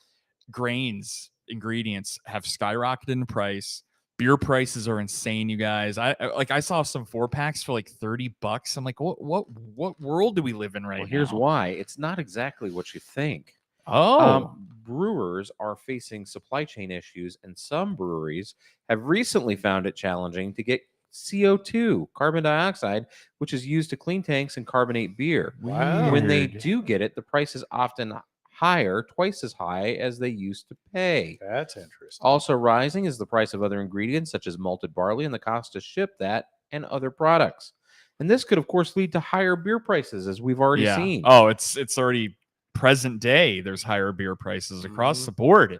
[SPEAKER 3] grains, ingredients have skyrocketed in price. Beer prices are insane, you guys. I saw some 4-packs for $30. I'm like, what world do we live in right
[SPEAKER 1] Well,
[SPEAKER 3] now?
[SPEAKER 1] here's why. It's not exactly what you think.
[SPEAKER 3] Oh,
[SPEAKER 1] Brewers are facing supply chain issues, and some breweries have recently found it challenging to get CO2, carbon dioxide, which is used to clean tanks and carbonate beer.
[SPEAKER 2] Wow.
[SPEAKER 1] When they
[SPEAKER 3] Weird.
[SPEAKER 1] do get it, the price is often higher, twice as high as they used to pay.
[SPEAKER 2] That's interesting.
[SPEAKER 1] Also rising is the price of other ingredients such as malted barley and the cost to ship that and other products. And this could, of course, lead to higher beer prices, as we've already
[SPEAKER 3] yeah.
[SPEAKER 1] seen.
[SPEAKER 3] Oh, it's already present day. There's higher beer prices across
[SPEAKER 2] Mhm.
[SPEAKER 3] the board.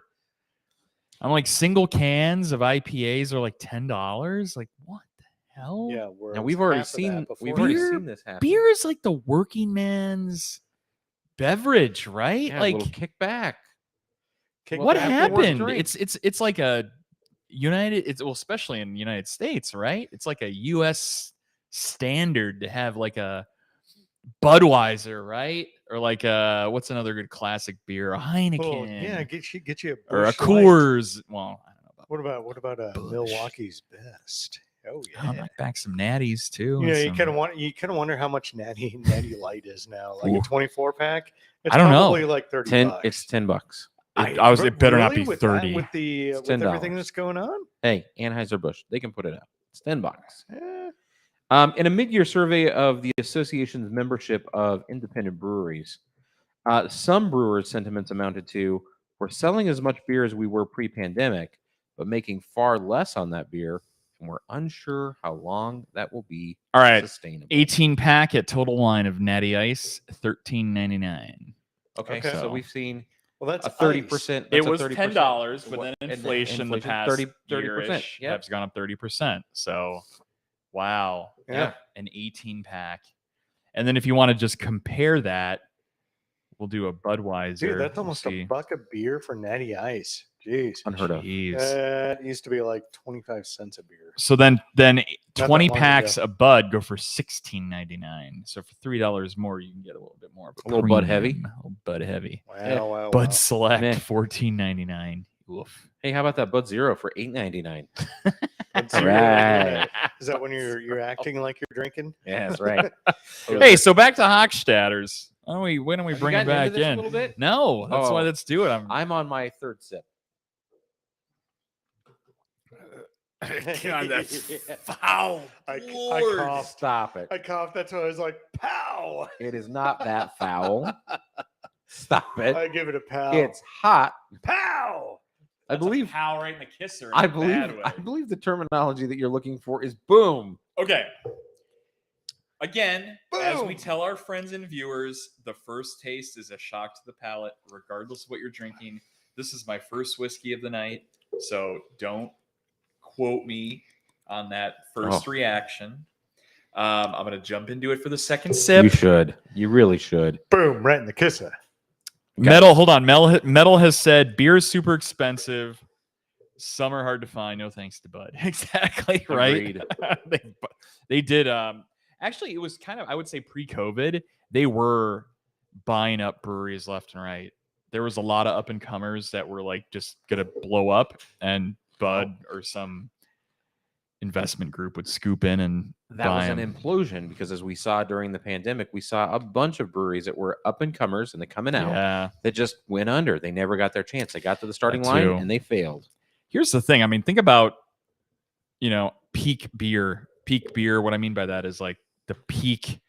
[SPEAKER 3] I'm like, single cans of IPAs are $10. Like, what the hell?
[SPEAKER 2] Yeah,
[SPEAKER 1] Now
[SPEAKER 2] whereas
[SPEAKER 1] we've already
[SPEAKER 2] half of that
[SPEAKER 1] seen
[SPEAKER 2] before-
[SPEAKER 1] we've already
[SPEAKER 3] Beer-
[SPEAKER 1] seen this happen.
[SPEAKER 3] Beer is like the working man's beverage, right?
[SPEAKER 1] Yeah, a
[SPEAKER 3] like,
[SPEAKER 1] little kickback.
[SPEAKER 2] Kick
[SPEAKER 3] what
[SPEAKER 2] back
[SPEAKER 1] after work
[SPEAKER 3] happened?
[SPEAKER 1] drink.
[SPEAKER 3] It's like a United. It's especially in the United States, right? It's like a U.S. standard to have like a Budweiser, right? Or like what's another good classic beer? A Heineken.
[SPEAKER 2] Well, yeah, get you a
[SPEAKER 3] or a
[SPEAKER 2] Busch Light.
[SPEAKER 3] Coors. Well, I don't know about
[SPEAKER 2] What about
[SPEAKER 3] Busch.
[SPEAKER 2] Milwaukee's Best? Oh yeah.
[SPEAKER 3] I'll knock back some natties too.
[SPEAKER 2] You know,
[SPEAKER 3] and
[SPEAKER 2] you
[SPEAKER 3] some-
[SPEAKER 2] kind of wonder how much Natty Light is now. Like
[SPEAKER 3] Ooh.
[SPEAKER 2] a 24 pack. It's
[SPEAKER 3] I don't know.
[SPEAKER 2] probably like 30
[SPEAKER 1] 10.
[SPEAKER 2] bucks.
[SPEAKER 1] It's $10.
[SPEAKER 3] It better not be
[SPEAKER 2] with
[SPEAKER 3] 30.
[SPEAKER 2] That, with the
[SPEAKER 1] It's
[SPEAKER 2] with everything
[SPEAKER 1] $10.
[SPEAKER 2] that's going on.
[SPEAKER 1] Hey, Anheuser-Busch, they can put it out. It's $10.
[SPEAKER 2] Eh,
[SPEAKER 1] In a mid-year survey of the association's membership of independent breweries, some brewers' sentiments amounted to, "We're selling as much beer as we were pre-pandemic, but making far less on that beer, and we're unsure how long that will be
[SPEAKER 3] All right.
[SPEAKER 1] sustainable."
[SPEAKER 3] 18 pack at Total Wine of Natty Ice, $13.99.
[SPEAKER 1] Okay,
[SPEAKER 2] Okay.
[SPEAKER 1] so we've seen
[SPEAKER 2] well, that's
[SPEAKER 1] a 30%.
[SPEAKER 3] It
[SPEAKER 1] that's a
[SPEAKER 3] was
[SPEAKER 1] 30%.
[SPEAKER 3] $10, but
[SPEAKER 1] What-
[SPEAKER 3] then
[SPEAKER 1] and
[SPEAKER 3] inflation the past
[SPEAKER 1] 30%.
[SPEAKER 3] year-ish
[SPEAKER 1] Yep.
[SPEAKER 3] has gone up 30%. So, wow.
[SPEAKER 2] Yeah.
[SPEAKER 3] An 18 pack. And then if you want to just compare that, we'll do a Budweiser.
[SPEAKER 2] Dude, that's
[SPEAKER 3] We'll
[SPEAKER 2] almost
[SPEAKER 3] see.
[SPEAKER 2] a buck of beer for Natty Ice. Jeez.
[SPEAKER 1] Unheard of.
[SPEAKER 3] Jeez.
[SPEAKER 2] That used to be like 25 cents a beer.
[SPEAKER 3] So then
[SPEAKER 2] that
[SPEAKER 3] 20
[SPEAKER 2] long
[SPEAKER 3] packs
[SPEAKER 2] ago.
[SPEAKER 3] of Bud go for $16.99. So for $3 more, you can get a little bit more. of
[SPEAKER 1] A little Bud heavy?
[SPEAKER 3] premium, A little Bud heavy.
[SPEAKER 2] Wow,
[SPEAKER 1] Yeah.
[SPEAKER 2] wow,
[SPEAKER 3] Bud
[SPEAKER 2] wow.
[SPEAKER 3] Select,
[SPEAKER 1] Meh.
[SPEAKER 3] $14.99. Oof.
[SPEAKER 1] Hey, how about that Bud Zero for $8.99?
[SPEAKER 2] That's
[SPEAKER 1] All
[SPEAKER 2] your-
[SPEAKER 1] right.
[SPEAKER 2] Is that when you're acting like you're drinking?
[SPEAKER 1] Yeah, that's right.
[SPEAKER 3] Hey, so back to Hochstatters. When don't we
[SPEAKER 1] Have you
[SPEAKER 3] bring it
[SPEAKER 1] gotten into
[SPEAKER 3] back
[SPEAKER 1] this a
[SPEAKER 3] in?
[SPEAKER 1] little bit?
[SPEAKER 3] No, that's why
[SPEAKER 1] Oh.
[SPEAKER 3] let's do it.
[SPEAKER 1] I'm on my third sip.
[SPEAKER 3] God, that's foul.
[SPEAKER 2] I
[SPEAKER 3] Lord.
[SPEAKER 2] coughed.
[SPEAKER 1] Stop it.
[SPEAKER 2] I coughed. That's why I was like, pow.
[SPEAKER 1] It is not that foul. Stop it.
[SPEAKER 2] I give it a pow.
[SPEAKER 1] It's hot.
[SPEAKER 2] pow.
[SPEAKER 1] I believe.
[SPEAKER 3] pow right in the kisser.
[SPEAKER 1] I believe the terminology that you're looking for is boom.
[SPEAKER 3] Okay. Again, as we
[SPEAKER 2] Boom.
[SPEAKER 3] tell our friends and viewers, the first taste is a shock to the palate, regardless of what you're drinking. This is my first whiskey of the night, so don't quote me on that first reaction. I'm going to jump into it for the second sip.
[SPEAKER 1] You should. You really should.
[SPEAKER 2] Boom. Right in the kisser.
[SPEAKER 3] Metal, hold on. Metal has said beer is super expensive. Some are hard to find. No thanks to Bud. Exactly right.
[SPEAKER 1] Agreed.
[SPEAKER 3] they did. Actually, it was kind of, I would say, pre-COVID. They were buying up breweries left and right. There was a lot of up and comers that were like just gonna blow up, and Bud or some investment group would scoop in and
[SPEAKER 1] That
[SPEAKER 3] buy
[SPEAKER 1] was an
[SPEAKER 3] 'em.
[SPEAKER 1] implosion because, as we saw during the pandemic, we saw a bunch of breweries that were up and comers and they coming out
[SPEAKER 3] Yeah.
[SPEAKER 1] that just went under. They never got their chance. They got to the starting
[SPEAKER 3] That
[SPEAKER 1] line
[SPEAKER 3] too.
[SPEAKER 1] and they failed.
[SPEAKER 3] Here's the thing. I mean, think about, peak beer. Peak beer. What I mean by that is like the peak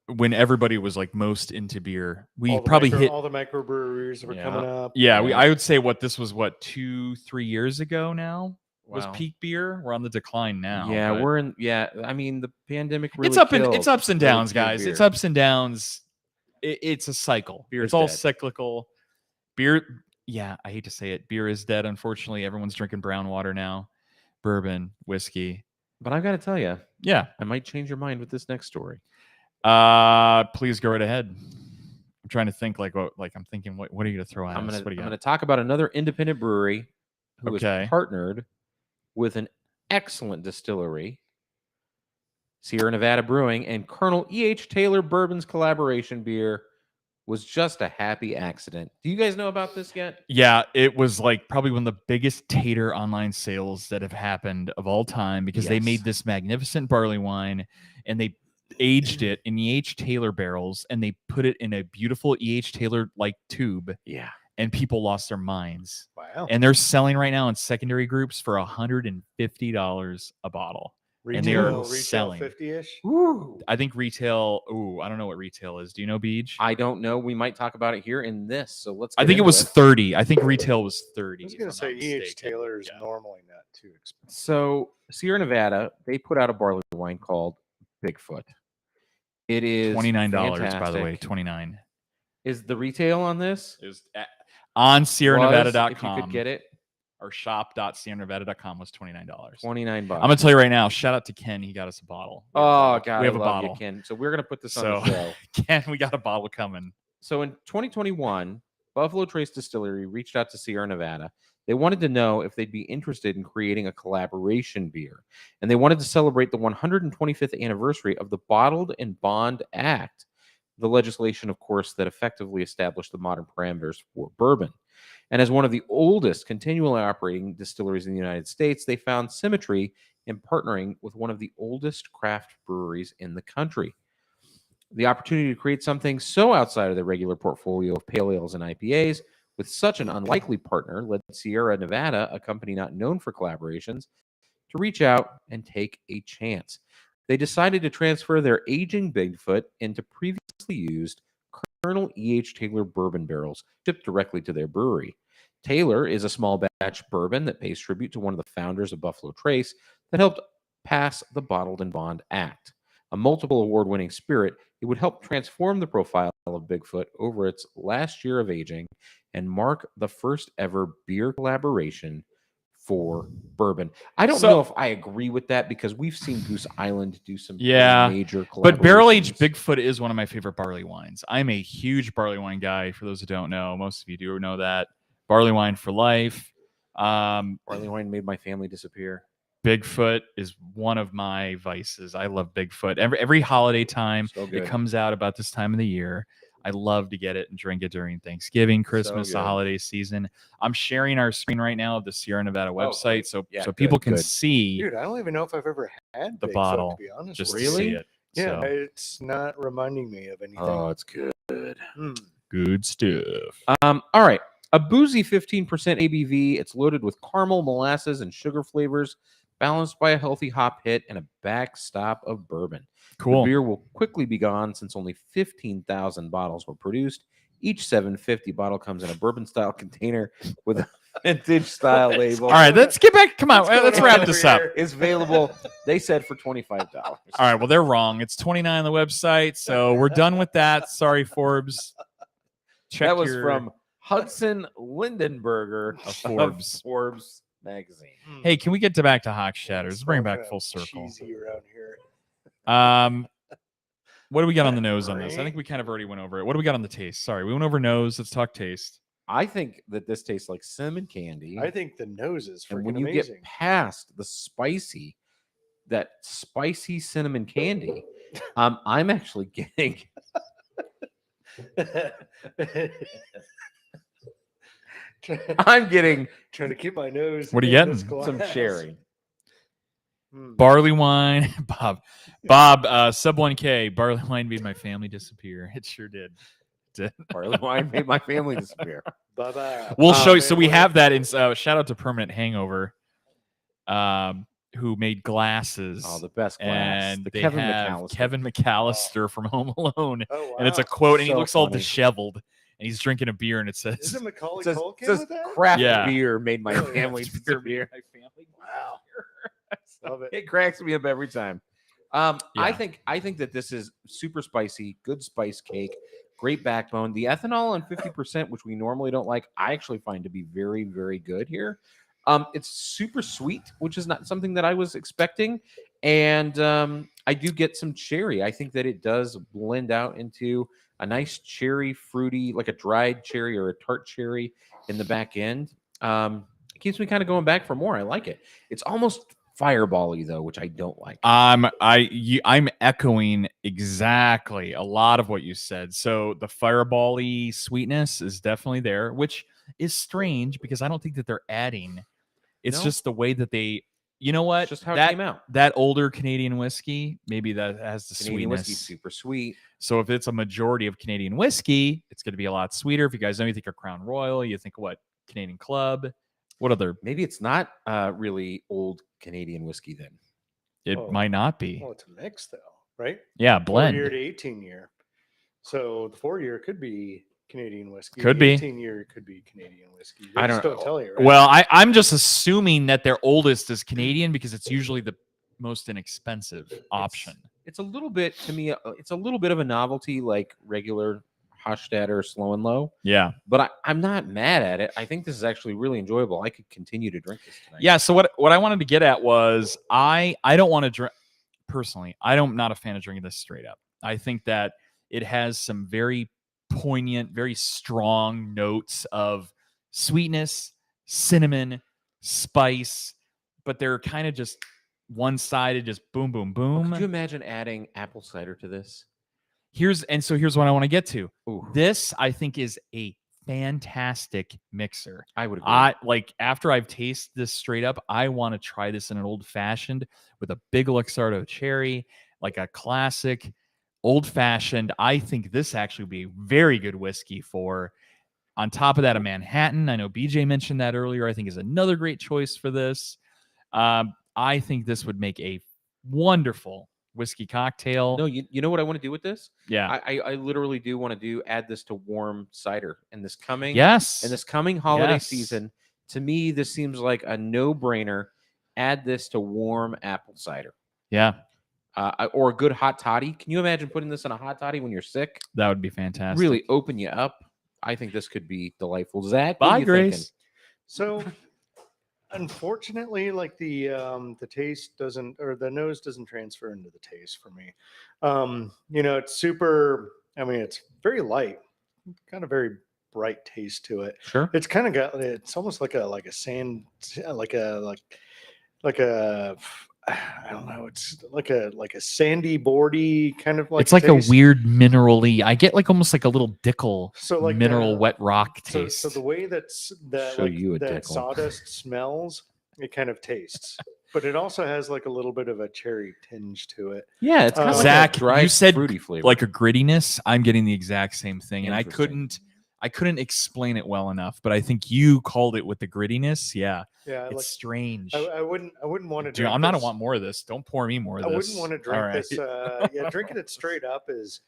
[SPEAKER 3] when everybody was like most into beer. We
[SPEAKER 2] All the
[SPEAKER 3] probably hit.
[SPEAKER 2] all the microbreweries were
[SPEAKER 1] Yeah.
[SPEAKER 2] coming up.
[SPEAKER 3] Yeah,
[SPEAKER 1] Yeah.
[SPEAKER 3] I would say this was 2-3 years ago now was
[SPEAKER 1] Wow.
[SPEAKER 3] peak beer. We're on the decline now.
[SPEAKER 1] Yeah,
[SPEAKER 3] but
[SPEAKER 1] we're in. Yeah, I mean the pandemic really.
[SPEAKER 3] it's ups
[SPEAKER 1] killed
[SPEAKER 3] and
[SPEAKER 1] really
[SPEAKER 3] downs,
[SPEAKER 1] killed
[SPEAKER 3] guys. It's
[SPEAKER 1] beer.
[SPEAKER 3] ups and downs. It's a cycle.
[SPEAKER 1] Beer's
[SPEAKER 3] It's all
[SPEAKER 1] dead.
[SPEAKER 3] cyclical. Beer. Yeah, I hate to say it. Beer is dead. Unfortunately, everyone's drinking brown water now, bourbon, whiskey.
[SPEAKER 1] But I've got to tell you,
[SPEAKER 3] Yeah.
[SPEAKER 1] I might change your mind with this next story.
[SPEAKER 3] Please go right ahead. I'm trying to think I'm thinking what are you gonna throw at
[SPEAKER 1] I'm
[SPEAKER 3] us?
[SPEAKER 1] gonna
[SPEAKER 3] What do you got?
[SPEAKER 1] talk about another independent brewery who
[SPEAKER 3] Okay.
[SPEAKER 1] is partnered with an excellent distillery, Sierra Nevada Brewing, and Colonel E.H. Taylor Bourbon's collaboration beer was just a happy accident. Do you guys know about this yet?
[SPEAKER 3] Yeah, it was like probably one of the biggest tater online sales that have happened of all time because they
[SPEAKER 1] Yes.
[SPEAKER 3] made this magnificent barley wine and they aged it in E.H. Taylor barrels and they put it in a beautiful E.H. Taylor like tube
[SPEAKER 1] Yeah.
[SPEAKER 3] and people lost their minds.
[SPEAKER 2] Wow.
[SPEAKER 3] And they're selling right now in secondary groups for $150 a bottle. and they are selling.
[SPEAKER 2] 50-ish.
[SPEAKER 1] Woo.
[SPEAKER 3] I think retail. Ooh, I don't know what retail is. Do you know, Beej?
[SPEAKER 1] I don't know. We might talk about it here in this. So let's.
[SPEAKER 3] I
[SPEAKER 1] get
[SPEAKER 3] think it
[SPEAKER 1] into
[SPEAKER 3] was 30. I think retail was 30.
[SPEAKER 2] I was
[SPEAKER 3] if
[SPEAKER 2] going
[SPEAKER 3] I'm
[SPEAKER 2] to say
[SPEAKER 3] not
[SPEAKER 2] E.H.
[SPEAKER 3] mistaken.
[SPEAKER 2] Taylor is
[SPEAKER 3] Yeah.
[SPEAKER 2] normally not too expensive.
[SPEAKER 1] So Sierra Nevada, they put out a barley wine called Bigfoot. It is
[SPEAKER 3] $29, by the
[SPEAKER 1] fantastic.
[SPEAKER 3] way. 29
[SPEAKER 1] Is the retail on this?
[SPEAKER 3] is on
[SPEAKER 1] Was,
[SPEAKER 3] SierraNevada.com.
[SPEAKER 1] If you could get it,
[SPEAKER 3] or shop.SierraNevada.com was $29.
[SPEAKER 1] $29.
[SPEAKER 3] I'm gonna tell you right now. Shout out to Ken. He got us a bottle.
[SPEAKER 1] Oh God,
[SPEAKER 3] we have
[SPEAKER 1] I
[SPEAKER 3] a
[SPEAKER 1] love
[SPEAKER 3] bottle.
[SPEAKER 1] you, Ken. So we're gonna put this on
[SPEAKER 3] So-
[SPEAKER 1] the show.
[SPEAKER 3] Ken, we got a bottle coming.
[SPEAKER 1] So in 2021, Buffalo Trace Distillery reached out to Sierra Nevada. They wanted to know if they'd be interested in creating a collaboration beer. And they wanted to celebrate the 125th anniversary of the Bottled and Bond Act, the legislation, of course, that effectively established the modern parameters for bourbon. And as one of the oldest continually operating distilleries in the United States, they found symmetry in partnering with one of the oldest craft breweries in the country. The opportunity to create something so outside of the regular portfolio of pale ales and IPAs with such an unlikely partner led Sierra Nevada, a company not known for collaborations, to reach out and take a chance. They decided to transfer their aging Bigfoot into previously used Colonel E.H. Taylor bourbon barrels shipped directly to their brewery. Taylor is a small batch bourbon that pays tribute to one of the founders of Buffalo Trace that helped pass the Bottled and Bond Act. A multiple award-winning spirit, it would help transform the profile of Bigfoot over its last year of aging and mark the first ever beer collaboration for bourbon. I don't know if I agree with that because we've seen Goose Island do some major collaborations.
[SPEAKER 3] But barrel-aged Bigfoot is one of my favorite barley wines. I'm a huge barley wine guy, for those who don't know. Most of you do know that. Barley wine for life.
[SPEAKER 1] Barley wine made my family disappear.
[SPEAKER 3] Bigfoot is one of my vices. I love Bigfoot. Every holiday time, it comes out about this time of the year. I love to get it and drink it during Thanksgiving, Christmas, the holiday season. I'm sharing our screen right now of the Sierra Nevada website, so people can see.
[SPEAKER 2] Dude, I don't even know if I've ever had
[SPEAKER 3] the
[SPEAKER 2] Bigfoot,
[SPEAKER 3] bottle.
[SPEAKER 2] to be honest.
[SPEAKER 3] Just
[SPEAKER 2] with
[SPEAKER 3] to see
[SPEAKER 2] you.
[SPEAKER 3] it.
[SPEAKER 2] Yeah,
[SPEAKER 3] So,
[SPEAKER 2] it's not reminding me of anything.
[SPEAKER 1] Oh, it's good.
[SPEAKER 3] good stuff.
[SPEAKER 1] All right. A boozy 15% ABV. It's loaded with caramel, molasses, and sugar flavors, balanced by a healthy hop hit and a backstop of bourbon.
[SPEAKER 3] Cool.
[SPEAKER 1] The beer will quickly be gone since only 15,000 bottles were produced. Each 750 bottle comes in a bourbon-style container with a vintage-style label.
[SPEAKER 3] All right, let's get back. Come on, let's wrap this up.
[SPEAKER 1] It's available, they said, for $25.
[SPEAKER 3] All right, well, they're wrong. It's $29 on the website, so we're done with that. Sorry, Forbes.
[SPEAKER 1] That was from Hudson Lindenberger
[SPEAKER 3] of Forbes
[SPEAKER 1] magazine.
[SPEAKER 3] Hey, can we get back to Hochstadter? Let's bring it back full circle.
[SPEAKER 2] Cheesy around here.
[SPEAKER 3] What do we got on the nose on this? I think we kind of already went over it. What do we got on the taste? Sorry, we went over nose. Let's talk taste.
[SPEAKER 1] I think that this tastes like cinnamon candy.
[SPEAKER 2] I think the nose is freaking
[SPEAKER 1] and when you
[SPEAKER 2] amazing.
[SPEAKER 1] get past that spicy cinnamon candy, I'm actually getting I'm getting
[SPEAKER 2] trying to keep my nose.
[SPEAKER 3] What are you getting?
[SPEAKER 1] Some cherry.
[SPEAKER 3] Barley wine. Bob, sub 1K. Barley wine made my family disappear. It sure did.
[SPEAKER 1] Barley wine made my family disappear.
[SPEAKER 2] Bye-bye.
[SPEAKER 3] We'll show you. So we have that in shout out to Permanent Hangover, who made glasses.
[SPEAKER 1] Oh, the best glass.
[SPEAKER 3] And
[SPEAKER 1] the
[SPEAKER 3] they
[SPEAKER 1] Kevin
[SPEAKER 3] have
[SPEAKER 1] McAllister.
[SPEAKER 3] Kevin McAllister from Home Alone.
[SPEAKER 2] Oh, wow.
[SPEAKER 3] And it's a quote, and he
[SPEAKER 1] So
[SPEAKER 3] looks all
[SPEAKER 1] funny.
[SPEAKER 3] disheveled, and he's drinking a beer, and it says,
[SPEAKER 2] Isn't Macaulay
[SPEAKER 1] It says,
[SPEAKER 2] Culkin
[SPEAKER 1] says
[SPEAKER 2] with that?
[SPEAKER 1] craft
[SPEAKER 3] Yeah.
[SPEAKER 1] beer made my
[SPEAKER 2] Oh, yeah.
[SPEAKER 1] family disappear.
[SPEAKER 2] Wow. Love it.
[SPEAKER 1] It cracks me up every time. I
[SPEAKER 3] Yeah.
[SPEAKER 1] think that this is super spicy, good spice cake, great backbone. The ethanol on 50%, which we normally don't like, I actually find to be very, very good here. It's super sweet, which is not something that I was expecting. And I do get some cherry. I think that it does blend out into a nice cherry, fruity, like a dried cherry or a tart cherry in the back end. It keeps me kind of going back for more. I like it. It's almost fireball-y though, which I don't like.
[SPEAKER 3] I'm echoing exactly a lot of what you said. So the fireball-y sweetness is definitely there, which is strange because I don't think that they're adding. It's
[SPEAKER 1] No.
[SPEAKER 3] just the way that they. You know what?
[SPEAKER 1] It's just how it came out.
[SPEAKER 3] That older Canadian whiskey, maybe that has the
[SPEAKER 1] Canadian
[SPEAKER 3] sweetness.
[SPEAKER 1] whiskey, super sweet.
[SPEAKER 3] So if it's a majority of Canadian whiskey, it's going to be a lot sweeter. If you guys know, you think of Crown Royal, you think what? Canadian Club. What other?
[SPEAKER 1] Maybe it's not really old Canadian whiskey then.
[SPEAKER 3] It
[SPEAKER 2] Oh.
[SPEAKER 3] might not be.
[SPEAKER 2] Well, it's a mix though, right?
[SPEAKER 3] Yeah, blend.
[SPEAKER 2] 4-year to 18-year. So the 4-year could be Canadian whiskey.
[SPEAKER 3] Could
[SPEAKER 2] the
[SPEAKER 3] be.
[SPEAKER 2] 18-year could be Canadian whiskey. They
[SPEAKER 1] I
[SPEAKER 2] just
[SPEAKER 1] don't know.
[SPEAKER 2] tell you, right?
[SPEAKER 3] Well, I'm just assuming that their oldest is Canadian because it's usually the most inexpensive option.
[SPEAKER 1] It's a little bit to me. It's a little bit of a novelty, like regular Hochstadter Slow and Low.
[SPEAKER 3] Yeah.
[SPEAKER 1] But I'm not mad at it. I think this is actually really enjoyable. I could continue to drink this tonight.
[SPEAKER 3] Yeah. So what I wanted to get at was I don't want to drink personally. I'm not a fan of drinking this straight up. I think that it has some very poignant, very strong notes of sweetness, cinnamon, spice, but they're kind of just one-sided, just boom, boom, boom.
[SPEAKER 1] Could you imagine adding apple cider to this?
[SPEAKER 3] Here's what I want to get to.
[SPEAKER 1] Ooh,
[SPEAKER 3] This, I think, is a fantastic mixer.
[SPEAKER 1] I would agree.
[SPEAKER 3] I like after I've tasted this straight up, I want to try this in an old fashioned with a big Luxardo cherry, like a classic old fashioned. I think this actually would be very good whiskey for. On top of that, a Manhattan. I know BJ mentioned that earlier. I think is another great choice for this. I think this would make a wonderful whiskey cocktail.
[SPEAKER 1] No, you know what I want to do with this?
[SPEAKER 3] Yeah.
[SPEAKER 1] I literally do want to add this to warm cider in this coming holiday
[SPEAKER 3] Yes.
[SPEAKER 1] season. To me, this seems like a no-brainer. Add this to warm apple cider.
[SPEAKER 3] Yeah.
[SPEAKER 1] Or a good hot toddy. Can you imagine putting this in a hot toddy when you're sick?
[SPEAKER 3] That would be fantastic.
[SPEAKER 1] Really open you up. I think this could be delightful. Zach, what
[SPEAKER 3] Bye,
[SPEAKER 1] are you
[SPEAKER 3] Grace.
[SPEAKER 1] thinking?
[SPEAKER 2] So, unfortunately, like the taste doesn't, or the nose doesn't transfer into the taste for me. It's super. I mean, it's very light, kind of very bright taste to it.
[SPEAKER 1] Sure.
[SPEAKER 2] It's kind of got. It's almost like a sand, like a. I don't know. It's like a sandy, boardy kind of like.
[SPEAKER 3] It's like
[SPEAKER 2] taste.
[SPEAKER 3] a weird mineral-y. I get like almost like a little Dickel
[SPEAKER 2] So like
[SPEAKER 3] mineral wet rock
[SPEAKER 2] So,
[SPEAKER 3] taste.
[SPEAKER 2] so the way that
[SPEAKER 1] Show you a
[SPEAKER 2] that
[SPEAKER 1] Dickel.
[SPEAKER 2] sawdust smells, it kind of tastes, but it also has like a little bit of a cherry tinge to it.
[SPEAKER 1] Yeah, it's kind of
[SPEAKER 3] Zach,
[SPEAKER 1] like a dry,
[SPEAKER 3] you said
[SPEAKER 1] fruity flavor.
[SPEAKER 3] like a grittiness. I'm getting the exact same thing, and
[SPEAKER 1] Interesting.
[SPEAKER 3] I couldn't explain it well enough, but I think you called it with the grittiness. Yeah,
[SPEAKER 2] Yeah,
[SPEAKER 3] it's
[SPEAKER 2] like
[SPEAKER 3] strange.
[SPEAKER 2] I wouldn't want to.
[SPEAKER 3] Dude, I'm not want more of this. Don't pour me more of
[SPEAKER 2] I
[SPEAKER 3] this.
[SPEAKER 2] wouldn't want to drink
[SPEAKER 3] All right.
[SPEAKER 2] this. Yeah, drinking it straight up is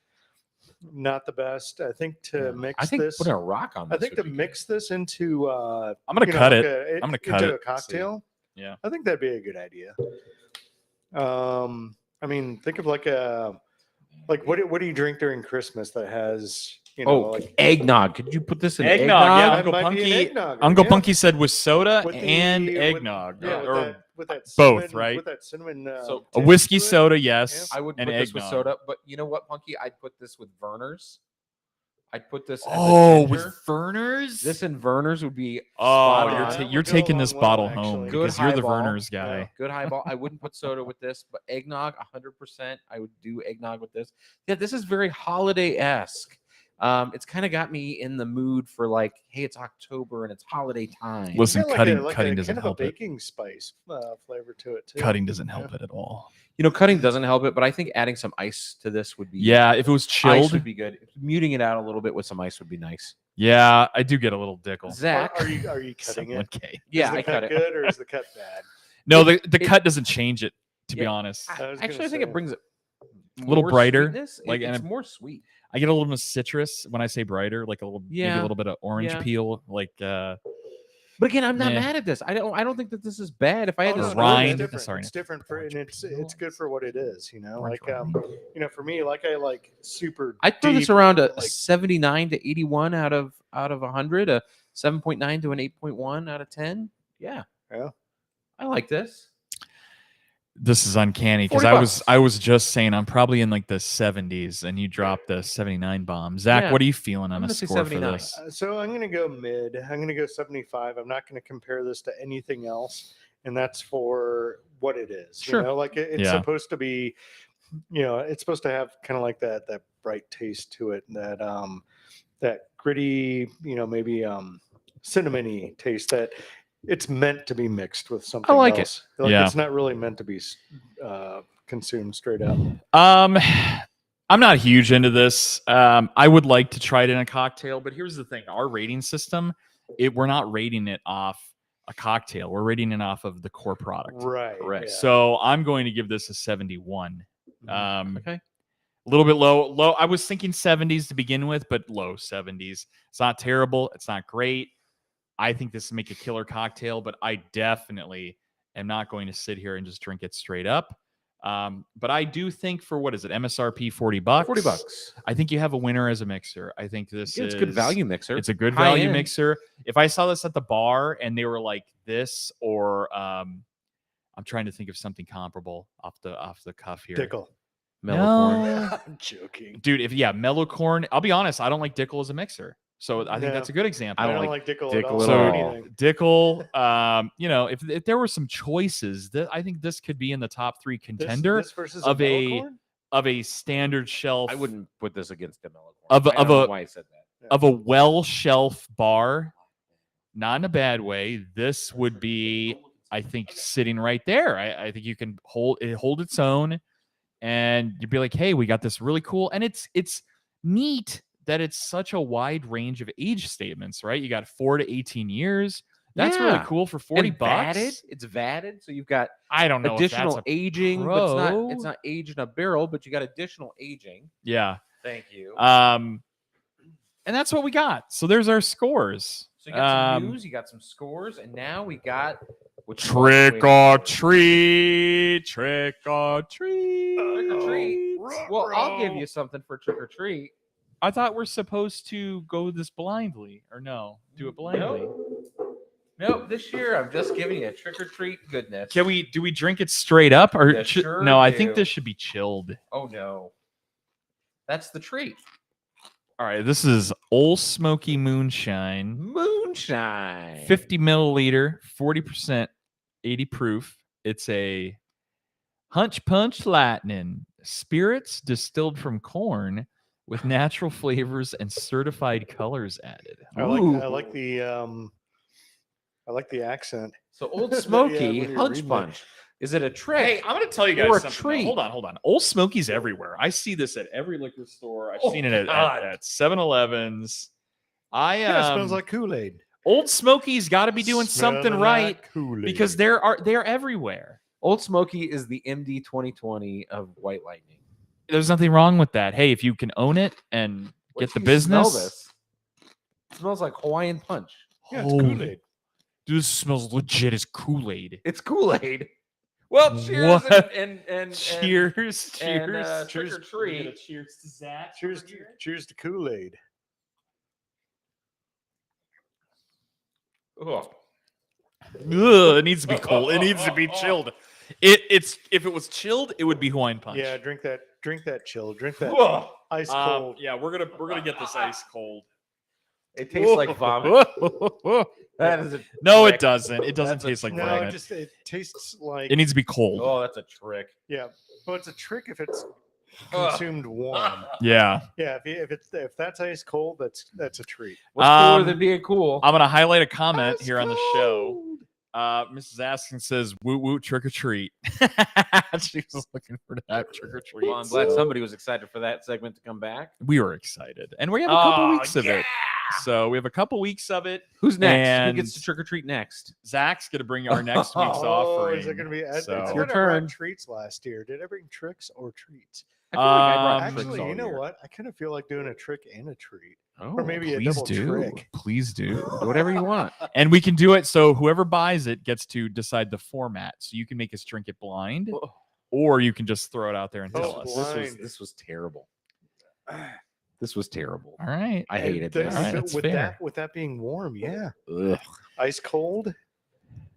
[SPEAKER 2] not the best. I think to mix
[SPEAKER 1] I think
[SPEAKER 2] this.
[SPEAKER 1] putting a rock on this.
[SPEAKER 2] I think
[SPEAKER 1] would
[SPEAKER 2] to
[SPEAKER 1] be
[SPEAKER 2] mix this into.
[SPEAKER 3] I'm gonna cut it. I'm gonna cut
[SPEAKER 2] into
[SPEAKER 3] it.
[SPEAKER 2] a cocktail.
[SPEAKER 3] Yeah.
[SPEAKER 2] I think that'd be a good idea. I mean, think of like what do you drink during Christmas that has
[SPEAKER 1] good. Oh,
[SPEAKER 2] like
[SPEAKER 1] eggnog. Could you put this in
[SPEAKER 3] Eggnog,
[SPEAKER 1] eggnog?
[SPEAKER 3] yeah.
[SPEAKER 2] that
[SPEAKER 3] Uncle
[SPEAKER 2] might be an
[SPEAKER 3] Punky-
[SPEAKER 2] eggnog,
[SPEAKER 3] Uncle
[SPEAKER 2] yeah.
[SPEAKER 3] Punky said with soda
[SPEAKER 2] With the-
[SPEAKER 3] and
[SPEAKER 2] with-
[SPEAKER 3] eggnog,
[SPEAKER 2] Yeah,
[SPEAKER 3] or
[SPEAKER 2] with that
[SPEAKER 3] both,
[SPEAKER 2] cinnamon,
[SPEAKER 3] right?
[SPEAKER 2] With that cinnamon.
[SPEAKER 1] So-
[SPEAKER 3] a
[SPEAKER 2] tinge
[SPEAKER 3] whiskey
[SPEAKER 2] to it.
[SPEAKER 3] soda, yes,
[SPEAKER 1] I would put
[SPEAKER 3] and
[SPEAKER 1] this with
[SPEAKER 3] eggnog.
[SPEAKER 1] soda, but you know what, Punky? I'd put this with Verner's. I'd put this. As
[SPEAKER 3] Oh,
[SPEAKER 1] a
[SPEAKER 3] with
[SPEAKER 1] ginger.
[SPEAKER 3] Verner's.
[SPEAKER 1] This and Verner's would be.
[SPEAKER 3] Oh,
[SPEAKER 1] spot
[SPEAKER 3] you're
[SPEAKER 1] on.
[SPEAKER 2] That
[SPEAKER 3] you're
[SPEAKER 2] would go
[SPEAKER 3] taking
[SPEAKER 2] along
[SPEAKER 3] this
[SPEAKER 2] well,
[SPEAKER 3] bottle
[SPEAKER 2] actually.
[SPEAKER 3] home
[SPEAKER 1] Good
[SPEAKER 3] because you're the
[SPEAKER 1] highball.
[SPEAKER 3] Verner's guy.
[SPEAKER 1] Good highball. I wouldn't put soda with this, but eggnog, 100%. I would do eggnog with this. Yeah, this is very holiday-esque. It's kind of got me in the mood for like, hey, it's October and it's holiday time.
[SPEAKER 3] Listen,
[SPEAKER 2] It's got
[SPEAKER 3] cutting
[SPEAKER 2] like
[SPEAKER 3] cutting
[SPEAKER 2] a
[SPEAKER 3] doesn't
[SPEAKER 2] kind of
[SPEAKER 3] help
[SPEAKER 2] a
[SPEAKER 3] it.
[SPEAKER 2] baking spice flavor to it too.
[SPEAKER 3] Cutting doesn't help it at all.
[SPEAKER 1] You know, cutting doesn't help it, but I think adding some ice to this would be.
[SPEAKER 3] Yeah, if it was
[SPEAKER 1] Ice
[SPEAKER 3] chilled,
[SPEAKER 1] would be good. Muting it out a little bit with some ice would be nice.
[SPEAKER 3] yeah, I do get a little dickle.
[SPEAKER 1] Zach,
[SPEAKER 2] Are you cutting it?
[SPEAKER 3] 1K.
[SPEAKER 1] yeah,
[SPEAKER 2] Is the
[SPEAKER 1] I
[SPEAKER 2] cut
[SPEAKER 1] cut it.
[SPEAKER 2] good or is the cut bad?
[SPEAKER 3] No, the
[SPEAKER 1] it-
[SPEAKER 3] cut doesn't change it. To be
[SPEAKER 1] Yeah,
[SPEAKER 3] honest,
[SPEAKER 2] I was gonna
[SPEAKER 1] Actually, I think
[SPEAKER 2] say.
[SPEAKER 1] it brings it
[SPEAKER 3] A little
[SPEAKER 1] more
[SPEAKER 3] brighter,
[SPEAKER 1] sweetness.
[SPEAKER 3] like,
[SPEAKER 1] It's
[SPEAKER 3] and
[SPEAKER 1] more sweet.
[SPEAKER 3] I get a little bit of citrus when I say brighter, like a little, maybe
[SPEAKER 1] Yeah,
[SPEAKER 3] a little bit of orange
[SPEAKER 1] yeah.
[SPEAKER 3] peel, like
[SPEAKER 1] But again, I'm not
[SPEAKER 3] Yeah.
[SPEAKER 1] mad at this. I don't think that this is bad. If I had
[SPEAKER 2] Oh,
[SPEAKER 1] to
[SPEAKER 3] no,
[SPEAKER 1] score
[SPEAKER 3] rind.
[SPEAKER 1] this-
[SPEAKER 2] It's different.
[SPEAKER 3] Sorry,
[SPEAKER 2] It's different for, and
[SPEAKER 3] orange
[SPEAKER 2] it's good for what it is.
[SPEAKER 3] Orange
[SPEAKER 2] Like for me, like I like super.
[SPEAKER 1] I'd throw this
[SPEAKER 2] deep,
[SPEAKER 1] around a
[SPEAKER 2] like,
[SPEAKER 1] 79 to 81 out of 100, a 7.9 to an 8.1 out of 10. Yeah.
[SPEAKER 2] Yeah.
[SPEAKER 1] I like this.
[SPEAKER 3] this is uncanny because
[SPEAKER 1] 40
[SPEAKER 3] I was
[SPEAKER 1] bucks.
[SPEAKER 3] I was just saying I'm probably in like the 70s and you dropped the 79 bomb. Zach,
[SPEAKER 1] Yeah,
[SPEAKER 3] what are you feeling
[SPEAKER 1] I'm
[SPEAKER 3] on a
[SPEAKER 1] gonna say
[SPEAKER 3] score for
[SPEAKER 1] 79.
[SPEAKER 3] this?
[SPEAKER 2] So I'm gonna go mid. I'm gonna go 75. I'm not gonna compare this to anything else, and that's for what it is.
[SPEAKER 1] Sure.
[SPEAKER 2] You know, like it's
[SPEAKER 3] Yeah.
[SPEAKER 2] supposed to be. It's supposed to have kind of like that bright taste to it, that gritty, maybe cinnamony taste that it's meant to be mixed with something
[SPEAKER 1] like it.
[SPEAKER 2] else. Like
[SPEAKER 3] Yeah.
[SPEAKER 2] it's not really meant to be consumed straight up.
[SPEAKER 3] I'm not huge into this. I would like to try it in a cocktail, but here's the thing: our rating system, we're not rating it off a cocktail. We're rating it off of the core product.
[SPEAKER 2] Right.
[SPEAKER 1] Correct.
[SPEAKER 2] yeah.
[SPEAKER 3] So I'm going to give this a 71.
[SPEAKER 1] Okay.
[SPEAKER 3] A little bit low. I was thinking 70s to begin with, but low 70s. It's not terrible. It's not great. I think this will make a killer cocktail, but I definitely am not going to sit here and just drink it straight up. But I do think for what is it? MSRP $40.
[SPEAKER 1] 40 bucks.
[SPEAKER 3] I think you have a winner as a mixer. I think this
[SPEAKER 1] It's
[SPEAKER 3] is
[SPEAKER 1] a good value mixer.
[SPEAKER 3] It's a good
[SPEAKER 1] High
[SPEAKER 3] value
[SPEAKER 1] end.
[SPEAKER 3] mixer. If I saw this at the bar and they were like this, or I'm trying to think of something comparable off the cuff here.
[SPEAKER 2] Dickel.
[SPEAKER 1] Mellow corn.
[SPEAKER 3] No.
[SPEAKER 2] I'm joking.
[SPEAKER 3] Dude, mellow corn. I'll be honest, I don't like Dickel as a mixer. So I think
[SPEAKER 2] No.
[SPEAKER 3] that's a good example.
[SPEAKER 2] I
[SPEAKER 1] don't
[SPEAKER 2] don't
[SPEAKER 1] like
[SPEAKER 2] like Dickel
[SPEAKER 1] Dickel
[SPEAKER 2] at all.
[SPEAKER 1] at
[SPEAKER 3] So
[SPEAKER 1] all.
[SPEAKER 2] Anything.
[SPEAKER 3] Dickel, if there were some choices, I think this could be in the top 3 contender
[SPEAKER 2] This versus
[SPEAKER 3] of
[SPEAKER 2] Melicorn?
[SPEAKER 3] of a standard shelf
[SPEAKER 1] I wouldn't put this against Demelicorn.
[SPEAKER 3] Of a-
[SPEAKER 1] I don't
[SPEAKER 3] of
[SPEAKER 1] know
[SPEAKER 3] a-
[SPEAKER 1] why I said that.
[SPEAKER 3] of a well shelf bar, not in a bad way. This would be, I think, sitting right there. I think you can hold its own, and you'd be like, hey, we got this really cool, and it's neat that it's such a wide range of age statements, right? You got 4 to 18 years. That's really
[SPEAKER 1] Yeah.
[SPEAKER 3] cool for 40
[SPEAKER 1] And
[SPEAKER 3] bucks.
[SPEAKER 1] vatted. It's vatted, so you've got
[SPEAKER 3] I don't know
[SPEAKER 1] additional
[SPEAKER 3] if that's a
[SPEAKER 1] aging, but
[SPEAKER 3] pro.
[SPEAKER 1] it's not aged in a barrel, but you got additional aging.
[SPEAKER 3] Yeah.
[SPEAKER 1] Thank you.
[SPEAKER 3] And that's what we got. So there's our scores.
[SPEAKER 1] So you got some news, you got some scores, and now we got
[SPEAKER 3] Trick or treat, trick or treat.
[SPEAKER 1] Trick or treat. Well, I'll give you something for trick or treat.
[SPEAKER 3] I thought we're supposed to go this blindly, or no? Do it blindly.
[SPEAKER 1] Nope. This year I'm just giving you a trick or treat goodness.
[SPEAKER 3] Do we drink it straight up, or
[SPEAKER 1] You sure
[SPEAKER 3] no? I
[SPEAKER 1] do.
[SPEAKER 3] think this should be chilled.
[SPEAKER 1] Oh no, that's the treat.
[SPEAKER 3] All right, this is Old Smoky Moonshine,
[SPEAKER 1] Moonshine.
[SPEAKER 3] 50 milliliter, 40%, 80 proof. It's a Hunch Punch Lightning spirits distilled from corn with natural flavors and certified colors added.
[SPEAKER 2] I like the accent.
[SPEAKER 1] So Old
[SPEAKER 2] Yeah,
[SPEAKER 1] Smoky
[SPEAKER 2] when you're
[SPEAKER 1] Hunch
[SPEAKER 2] reading it.
[SPEAKER 1] Punch. Is it a trick?
[SPEAKER 3] Hey, I'm going to tell you
[SPEAKER 1] Or
[SPEAKER 3] guys
[SPEAKER 1] a
[SPEAKER 3] something.
[SPEAKER 1] treat.
[SPEAKER 3] Hold on. Old Smoky's everywhere. I see this at every liquor store. I've
[SPEAKER 1] Oh,
[SPEAKER 3] seen it
[SPEAKER 1] God.
[SPEAKER 3] at 7-Elevens.
[SPEAKER 2] Yeah, it smells like Kool-Aid.
[SPEAKER 3] Old Smoky's got to be doing something
[SPEAKER 2] Smelling
[SPEAKER 3] right
[SPEAKER 2] like Kool-Aid.
[SPEAKER 3] because they're everywhere.
[SPEAKER 1] Old Smoky is the MD 2020 of White Lightning.
[SPEAKER 3] There's nothing wrong with that. Hey, if you can own it and
[SPEAKER 1] Wait
[SPEAKER 3] get the
[SPEAKER 1] till you smell
[SPEAKER 3] business,
[SPEAKER 1] this. It smells like Hawaiian Punch.
[SPEAKER 2] Yeah, it's
[SPEAKER 3] Holy-
[SPEAKER 2] Kool-Aid.
[SPEAKER 3] Dude, this smells legit as Kool-Aid.
[SPEAKER 1] It's Kool-Aid. Well, cheers
[SPEAKER 3] What?
[SPEAKER 1] and
[SPEAKER 3] Cheers,
[SPEAKER 1] and,
[SPEAKER 3] cheers,
[SPEAKER 1] trick or treat.
[SPEAKER 3] Cheers to Zach.
[SPEAKER 2] Cheers to Kool-Aid.
[SPEAKER 1] Ugh.
[SPEAKER 3] Ugh, it needs to be cold. It needs to be chilled. It's if it was chilled, it would be Hawaiian Punch.
[SPEAKER 2] Yeah, drink that chill. Drink that
[SPEAKER 1] Ugh.
[SPEAKER 2] ice cold.
[SPEAKER 3] Yeah, we're gonna get this ice cold.
[SPEAKER 1] It tastes like vomit. That is a
[SPEAKER 3] No,
[SPEAKER 1] trick.
[SPEAKER 3] it doesn't. It doesn't
[SPEAKER 1] That's a
[SPEAKER 3] taste like
[SPEAKER 2] No,
[SPEAKER 3] vomit.
[SPEAKER 2] it tastes like
[SPEAKER 3] It needs to be cold.
[SPEAKER 1] Oh, that's a trick.
[SPEAKER 2] yeah. But it's a trick if it's
[SPEAKER 1] Ugh.
[SPEAKER 2] consumed warm.
[SPEAKER 3] Yeah.
[SPEAKER 2] Yeah, if that's ice cold, that's a treat.
[SPEAKER 1] What's cooler
[SPEAKER 3] Um,
[SPEAKER 1] than being cool?
[SPEAKER 3] I'm gonna highlight a comment
[SPEAKER 2] Ice
[SPEAKER 3] here on the show.
[SPEAKER 2] cold.
[SPEAKER 3] Mrs. Askin says, "Woot woot, trick or treat." She was looking for that trick or treat.
[SPEAKER 1] Well, I'm glad
[SPEAKER 3] so
[SPEAKER 1] somebody was excited for that segment to come back.
[SPEAKER 3] we were excited, and we have a couple
[SPEAKER 1] Oh,
[SPEAKER 3] weeks of it. So we have a couple weeks of it.
[SPEAKER 1] Who's next?
[SPEAKER 3] And-
[SPEAKER 1] Who gets to trick or treat next?
[SPEAKER 3] Zach's gonna bring our next week's
[SPEAKER 2] Oh,
[SPEAKER 3] offering.
[SPEAKER 2] is it going to be?
[SPEAKER 3] So-
[SPEAKER 2] I
[SPEAKER 3] It's
[SPEAKER 1] your
[SPEAKER 2] thought I brought
[SPEAKER 1] turn.
[SPEAKER 2] treats last year. Did I bring tricks or treats?
[SPEAKER 1] I feel like I brought
[SPEAKER 3] Um,
[SPEAKER 1] tricks
[SPEAKER 2] Actually,
[SPEAKER 1] all
[SPEAKER 2] you know
[SPEAKER 1] year.
[SPEAKER 2] what? I kind of feel like doing a trick and a treat,
[SPEAKER 1] Oh,
[SPEAKER 2] or maybe a
[SPEAKER 3] Please
[SPEAKER 2] double
[SPEAKER 3] do.
[SPEAKER 2] trick.
[SPEAKER 3] Please do.
[SPEAKER 1] whatever you want.
[SPEAKER 3] And we can do it so whoever buys it gets to decide the format. So you can make us drink it blind, or you can just throw it out there and
[SPEAKER 2] Oh,
[SPEAKER 3] tell us.
[SPEAKER 2] blind.
[SPEAKER 1] This was terrible. This was terrible.
[SPEAKER 3] All right.
[SPEAKER 1] I hated
[SPEAKER 2] Th-
[SPEAKER 1] this.
[SPEAKER 3] All right, that's fair.
[SPEAKER 2] with that being warm, yeah,
[SPEAKER 1] Ugh.
[SPEAKER 2] ice cold.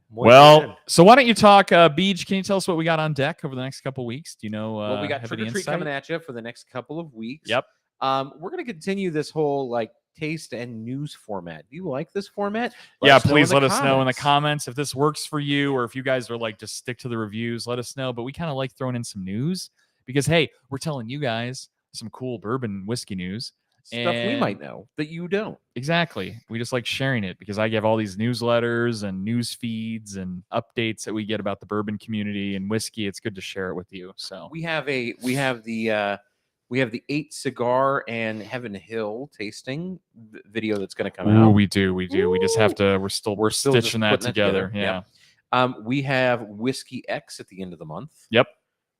[SPEAKER 2] Muy
[SPEAKER 3] Well,
[SPEAKER 2] bien.
[SPEAKER 3] so why don't you talk, Beej? Can you tell us what we got on deck over the next couple weeks? Do you know?
[SPEAKER 1] Well, we got
[SPEAKER 3] have
[SPEAKER 1] trick
[SPEAKER 3] any
[SPEAKER 1] or treat
[SPEAKER 3] insight?
[SPEAKER 1] coming at you for the next couple of weeks.
[SPEAKER 3] Yep.
[SPEAKER 1] We're gonna continue this whole like taste and news format. Do you like this format?
[SPEAKER 3] Yeah,
[SPEAKER 1] us know in
[SPEAKER 3] please
[SPEAKER 1] the
[SPEAKER 3] let us know in the
[SPEAKER 1] comments.
[SPEAKER 3] comments if this works for you, or if you guys are like just stick to the reviews. Let us know. But we kind of like throwing in some news because hey, we're telling you guys some cool bourbon whiskey news.
[SPEAKER 1] Stuff we might
[SPEAKER 3] And-
[SPEAKER 1] know that you don't.
[SPEAKER 3] Exactly. We just like sharing it because I give all these newsletters and news feeds and updates that we get about the bourbon community and whiskey. It's good to share it with you. So
[SPEAKER 1] We have the 8 cigar and Heaven Hill tasting video that's going to come
[SPEAKER 3] Ooh,
[SPEAKER 1] out.
[SPEAKER 3] we do. We just have to. We're still
[SPEAKER 1] still just
[SPEAKER 3] stitching that
[SPEAKER 1] putting that
[SPEAKER 3] together.
[SPEAKER 1] together.
[SPEAKER 3] Yeah.
[SPEAKER 1] We have Whiskey X at the end of the month.
[SPEAKER 3] Yep.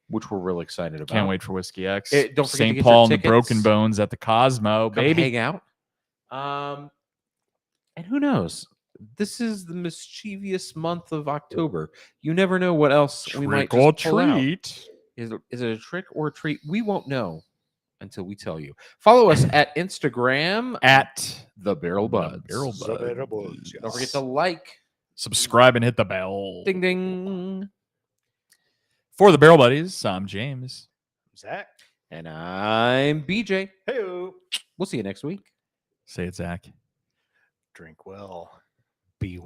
[SPEAKER 1] Which we're really excited about.
[SPEAKER 3] Can't wait for Whiskey X.
[SPEAKER 1] Don't forget to
[SPEAKER 3] St.
[SPEAKER 1] get your
[SPEAKER 3] Paul and the
[SPEAKER 1] tickets.
[SPEAKER 3] Broken Bones at the Cosmo,
[SPEAKER 1] Come
[SPEAKER 3] baby.
[SPEAKER 1] hang out. And who knows? This is the mischievous month of October. You never know what else we might
[SPEAKER 3] Trick or
[SPEAKER 1] just pull out.
[SPEAKER 3] treat.
[SPEAKER 1] Is it a trick or a treat? We won't know until we tell you. Follow us at Instagram
[SPEAKER 3] At
[SPEAKER 1] the Barrel Buds.
[SPEAKER 3] Barrel
[SPEAKER 2] The Barrel
[SPEAKER 3] Buds.
[SPEAKER 2] Buds,
[SPEAKER 1] Don't forget to like.
[SPEAKER 3] Subscribe and hit the bell.
[SPEAKER 1] Ding ding.
[SPEAKER 3] For the Barrel Buddies, I'm James.
[SPEAKER 2] Zach.
[SPEAKER 1] And I'm BJ.
[SPEAKER 2] Hey.
[SPEAKER 1] We'll see you next week.
[SPEAKER 3] Say it, Zach.
[SPEAKER 2] Drink well. Be well.